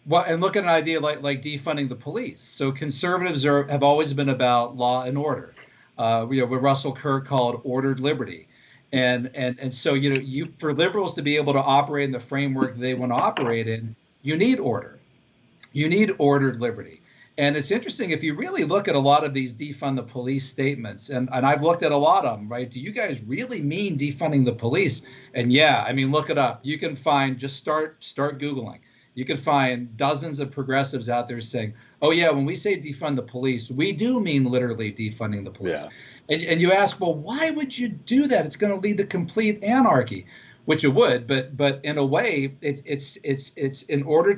Well, and look at an idea like defunding the police. So conservatives have always been about law and order. What Russell Kirk called ordered liberty, and so for liberals to be able to operate in the framework they want to operate in, you need order. You need ordered liberty. And it's interesting, if you really look at a lot of these defund the police statements, and I've looked at a lot of them, right? Do you guys really mean defunding the police? And yeah, I mean, look it up. You can find, just start Googling. You can find dozens of progressives out there saying, oh yeah, when we say defund the police, we do mean literally defunding the police. Yeah. And you ask, well, why would you do that? It's going to lead to complete anarchy, which it would, but in a way, it's in order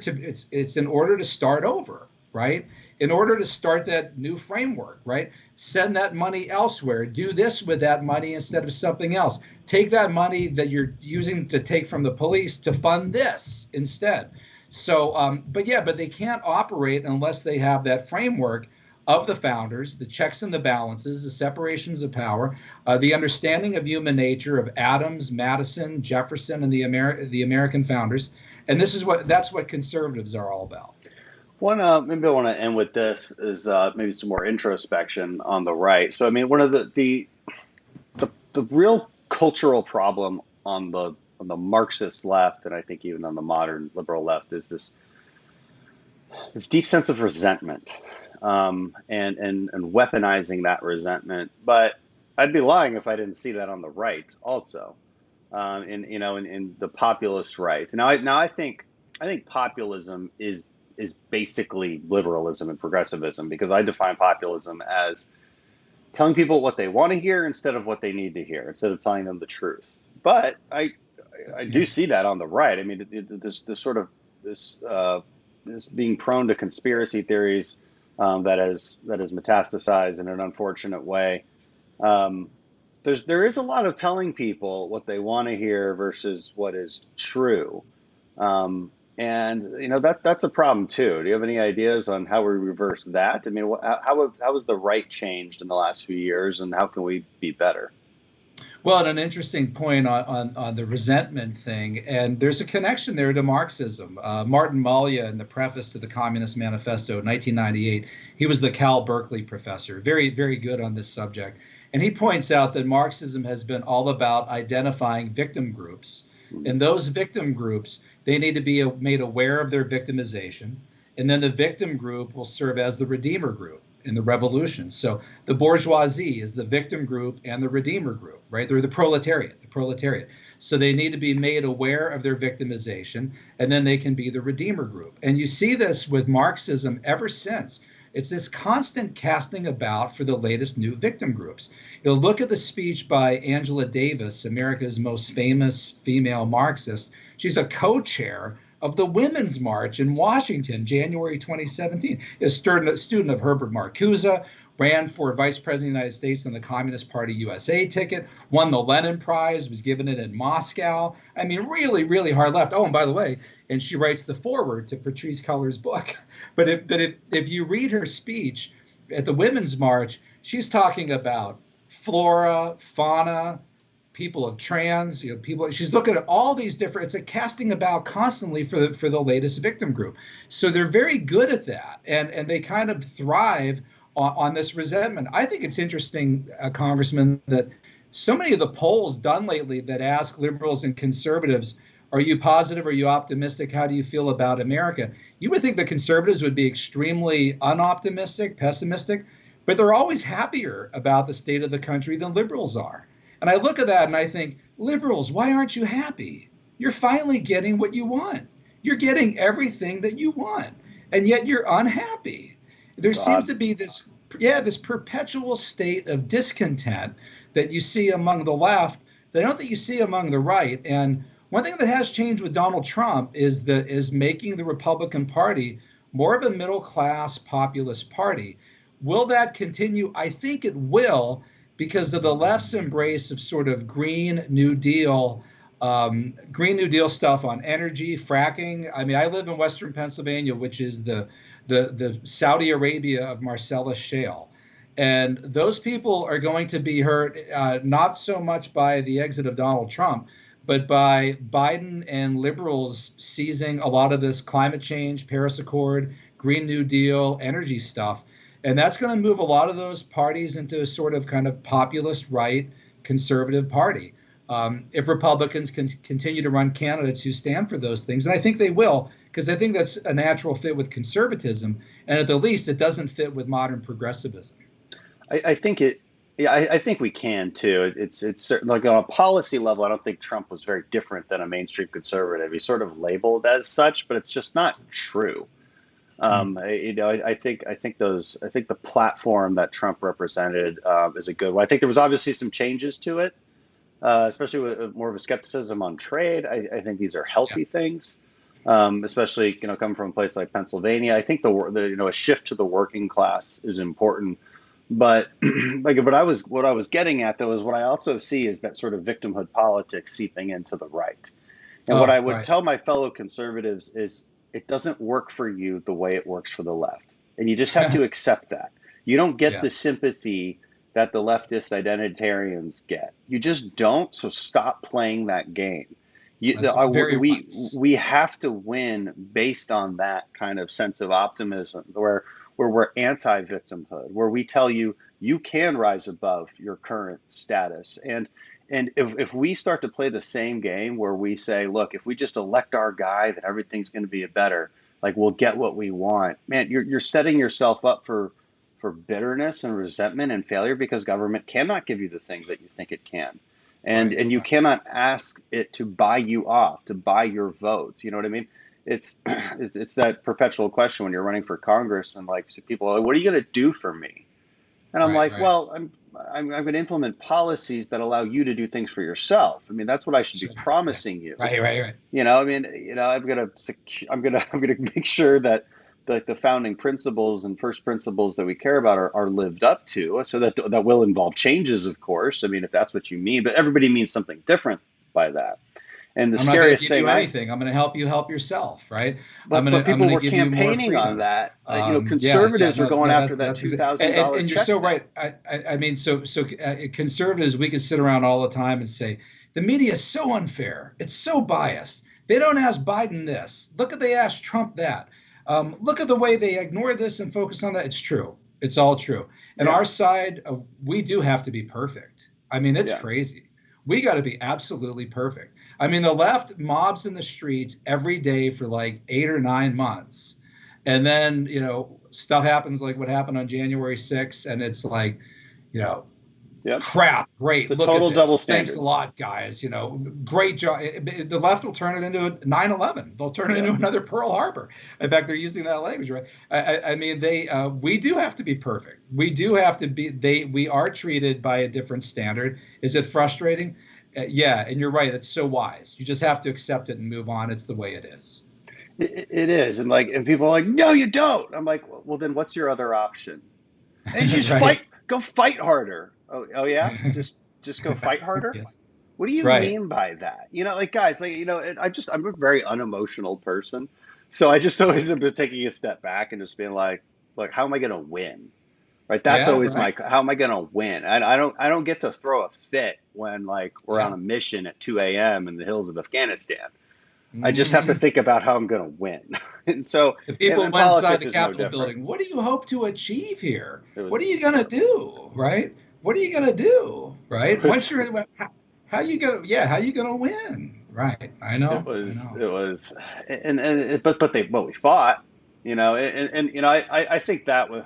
to start over, right? In order to start that new framework, right? Send that money elsewhere. Do this with that money instead of something else. Take that money that you're using to take from the police to fund this instead. So, but they can't operate unless they have that framework of the founders, the checks and the balances, the separations of power, the understanding of human nature of Adams, Madison, Jefferson, and the American founders. And that's what conservatives are all about. Maybe I want to end with this is maybe some more introspection on the right. So, I mean, one of the real cultural problem on the Marxist left, and I think even on the modern liberal left, is this deep sense of resentment, and weaponizing that resentment. But I'd be lying if I didn't see that on the right also, in the populist right. Now I think populism is basically liberalism and progressivism, because I define populism as telling people what they want to hear instead of what they need to hear, instead of telling them the truth. But I do see that on the right. I mean, this being prone to conspiracy theories that has metastasized in an unfortunate way. There is a lot of telling people what they want to hear versus what is true. And that's a problem too. Do you have any ideas on how we reverse that? I mean, how has the right changed in the last few years, and how can we be better? Well, and an interesting point on the resentment thing, and there's a connection there to Marxism. Martin Malya, in the preface to the Communist Manifesto in 1998, he was the Cal Berkeley professor, very, very good on this subject. And he points out that Marxism has been all about identifying victim groups. And those victim groups, they need to be made aware of their victimization. And then the victim group will serve as the redeemer group in the revolution. So the bourgeoisie is the victim group and the redeemer group, right? They're the proletariat. So they need to be made aware of their victimization, and then they can be the redeemer group. And you see this with Marxism ever since. It's this constant casting about for the latest new victim groups. You'll look at the speech by Angela Davis, America's most famous female Marxist. She's a co-chair of the Women's March in Washington, January 2017. A student of Herbert Marcuse, ran for vice president of the United States on the Communist Party USA ticket, won the Lenin Prize, was given it in Moscow. I mean, really, really hard left. Oh, and by the way, and she writes the foreword to Patrisse Culler's book. But if you read her speech at the Women's March, she's talking about flora, fauna, people of trans, people. She's looking at all these different. It's a casting about constantly for the latest victim group. So they're very good at that, and they kind of thrive on this resentment. I think it's interesting, Congressman, that so many of the polls done lately that ask liberals and conservatives, are you positive? Are you optimistic? How do you feel about America? You would think the conservatives would be extremely unoptimistic, pessimistic, but they're always happier about the state of the country than liberals are. And I look at that and I think, liberals, why aren't you happy? you're finally getting what you want. You're getting everything that you want, and yet you're unhappy. There seems God. to be this perpetual state of discontent that you see among the left that I don't think you see among the right. And one thing that has changed with Donald Trump is making the Republican Party more of a middle class populist party. Will that continue? I think it will, because of the left's embrace of sort of Green New Deal stuff on energy, fracking. I mean, I live in Western Pennsylvania, which is the Saudi Arabia of Marcellus Shale. And those people are going to be hurt, not so much by the exit of Donald Trump, but by Biden and liberals seizing a lot of this climate change, Paris Accord, Green New Deal, energy stuff. And that's going to move a lot of those parties into a sort of kind of populist right conservative party. If Republicans can continue to run candidates who stand for those things, and I think they will, because I think that's a natural fit with conservatism, and at the least, it doesn't fit with modern progressivism. I think it. Yeah, I think we can too. It's like on a policy level. I don't think Trump was very different than a mainstream conservative. He's sort of labeled as such, but it's just not true. I think the platform that Trump represented is a good one. I think there was obviously some changes to it, especially with more of a skepticism on trade. I think these are healthy things, especially coming from a place like Pennsylvania. I think the a shift to the working class is important. But what I was getting at though is what I also see is that sort of victimhood politics seeping into the right. And what I would tell my fellow conservatives is it doesn't work for you the way it works for the left. And you just have to accept that. You don't get the sympathy that the leftist identitarians get. You just don't. So stop playing that game. We have to win based on that kind of sense of optimism where we're anti-victimhood, where we tell you you can rise above your current status. And if we start to play the same game where we say, look, if we just elect our guy, then everything's going to be better, like we'll get what we want, man, you're setting yourself up for bitterness and resentment and failure, because government cannot give you the things that you think it can. And you cannot ask it to buy you off, to buy your votes. You know what I mean? It's that perpetual question when you're running for Congress and like people are like, what are you going to do for me? And I'm well, I'm going to implement policies that allow you to do things for yourself. I mean, that's what I should be promising you. Right. I'm going to make sure that the founding principles and first principles that we care about are lived up to. So that will involve changes, of course. I mean, if that's what you mean, but everybody means something different by that. And the scariest thing, I'm going to help you help yourself, right? But people were campaigning on that. Conservatives were going after that $2,000 check. And you're so right. I mean, so conservatives, we could sit around all the time and say the media is so unfair. It's so biased. They don't ask Biden this. Look at they ask Trump that. Look at the way they ignore this and focus on that. It's true. It's all true. And our side, we do have to be perfect. I mean, it's crazy. We got to be absolutely perfect. I mean, the left mobs in the streets every day for like 8 or 9 months. And then, stuff happens like what happened on January 6th. And it's like, crap, great. It's a total double standard. Thanks a lot, guys. Great job. The left will turn it into a 9/11. They'll turn it into another Pearl Harbor. In fact, they're using that language, right? I mean, we do have to be perfect. We do have to be. We are treated by a different standard. Is it frustrating? Yeah, and you're right. It's so wise. You just have to accept it and move on. It's the way it is. It is, and people are like, no, you don't. I'm like, well, then what's your other option? And just fight. Go fight harder. Oh yeah, just go fight harder. Yes. What do you mean by that? Guys, I'm a very unemotional person, so I just always am taking a step back and just being like, how am I going to win? Right. That's always how am I going to win? And I don't get to throw a fit when we're on a mission at 2 a.m. in the hills of Afghanistan. I just have to think about how I'm going to win. And so the people inside the Capitol building, what do you hope to achieve here? What are you going to do? Right. What are you going to do? Right. Once you're, how you going to win? Right. I know. It was, but we fought, I think that was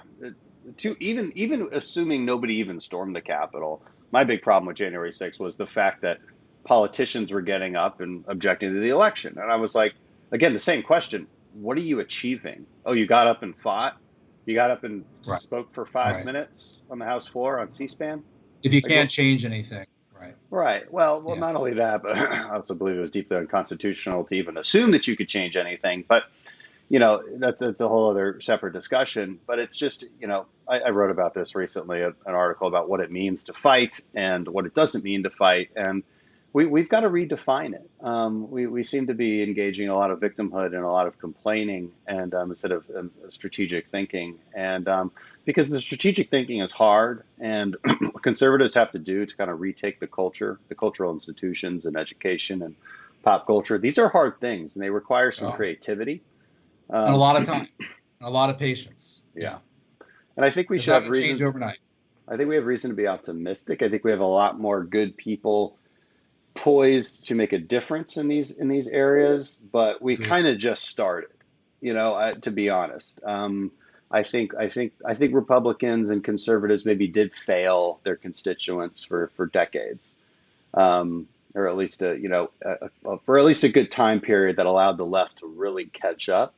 even assuming nobody even stormed the Capitol. My big problem with January 6th was the fact that politicians were getting up and objecting to the election. And I was like, again, the same question. What are you achieving? Oh, you got up and fought? You got up and Right. spoke for 5 Right. minutes on the House floor on C-SPAN? If you Like, can't change anything, right? right. Well, Yeah. not only that, but I also believe it was deeply unconstitutional to even assume that you could change anything. But that's a whole other separate discussion. But it's just, I wrote about this recently, an article about what it means to fight and what it doesn't mean to fight, and we've got to redefine it. We seem to be engaging in a lot of victimhood and a lot of complaining, and instead of strategic thinking. And because the strategic thinking is hard, and what conservatives have to do to kind of retake the culture, the cultural institutions and education and pop culture. These are hard things, and they require some creativity. And a lot of time, a lot of patience. Yeah. And I think we It's should not have going to change reason. overnight. I think we have reason to be optimistic. I think we have a lot more good people poised to make a difference in these areas, but we kind of just started. To be honest, I think Republicans and conservatives maybe did fail their constituents for decades, or at least for at least a good time period that allowed the left to really catch up.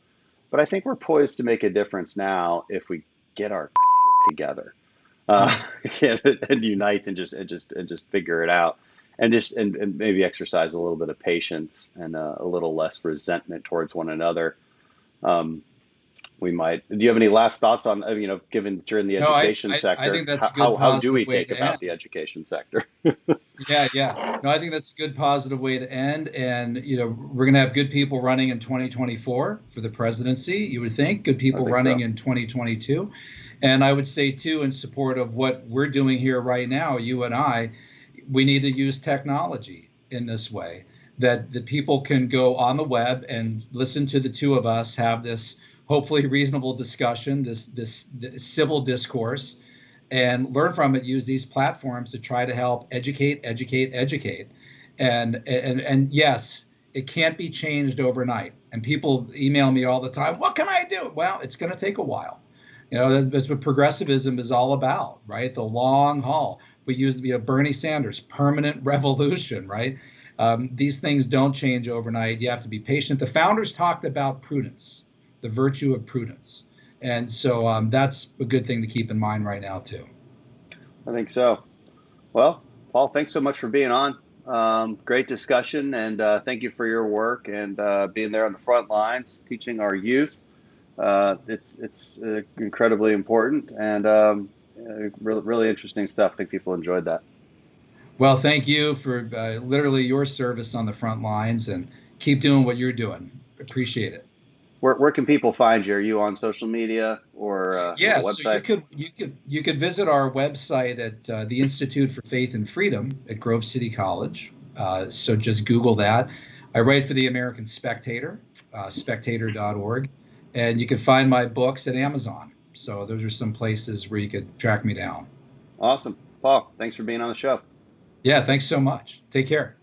But I think we're poised to make a difference now if we get our shit together, and unite and just figure it out, and maybe exercise a little bit of patience and a little less resentment towards one another. We might. Do you have any last thoughts on given that you're in the education sector? I think that's a good how do we positive way take to about end. the education sector? Yeah. No, I think that's a good positive way to end. And, we're going to have good people running in 2024 for the presidency, you would think. Good people running in 2022. And I would say, too, in support of what we're doing here right now, you and I, we need to use technology in this way, that the people can go on the web and listen to the two of us have this hopefully reasonable discussion, this civil discourse, and learn from it. Use these platforms to try to help educate. And yes, it can't be changed overnight. And people email me all the time, what can I do? Well, it's going to take a while. That's what progressivism is all about, right? The long haul. We use Bernie Sanders, permanent revolution, right? These things don't change overnight. You have to be patient. The founders talked about prudence, the virtue of prudence. And so that's a good thing to keep in mind right now, too. I think so. Well, Paul, thanks so much for being on. Great discussion, and thank you for your work and being there on the front lines, teaching our youth. It's incredibly important and really interesting stuff. I think people enjoyed that. Well, thank you for literally your service on the front lines, and keep doing what you're doing. Appreciate it. Where can people find you? Are you on social media or a website? So you could visit our website at the Institute for Faith and Freedom at Grove City College. So just Google that. I write for the American Spectator, spectator.org, and you can find my books at Amazon. So those are some places where you could track me down. Awesome. Paul, thanks for being on the show. Yeah, thanks so much. Take care.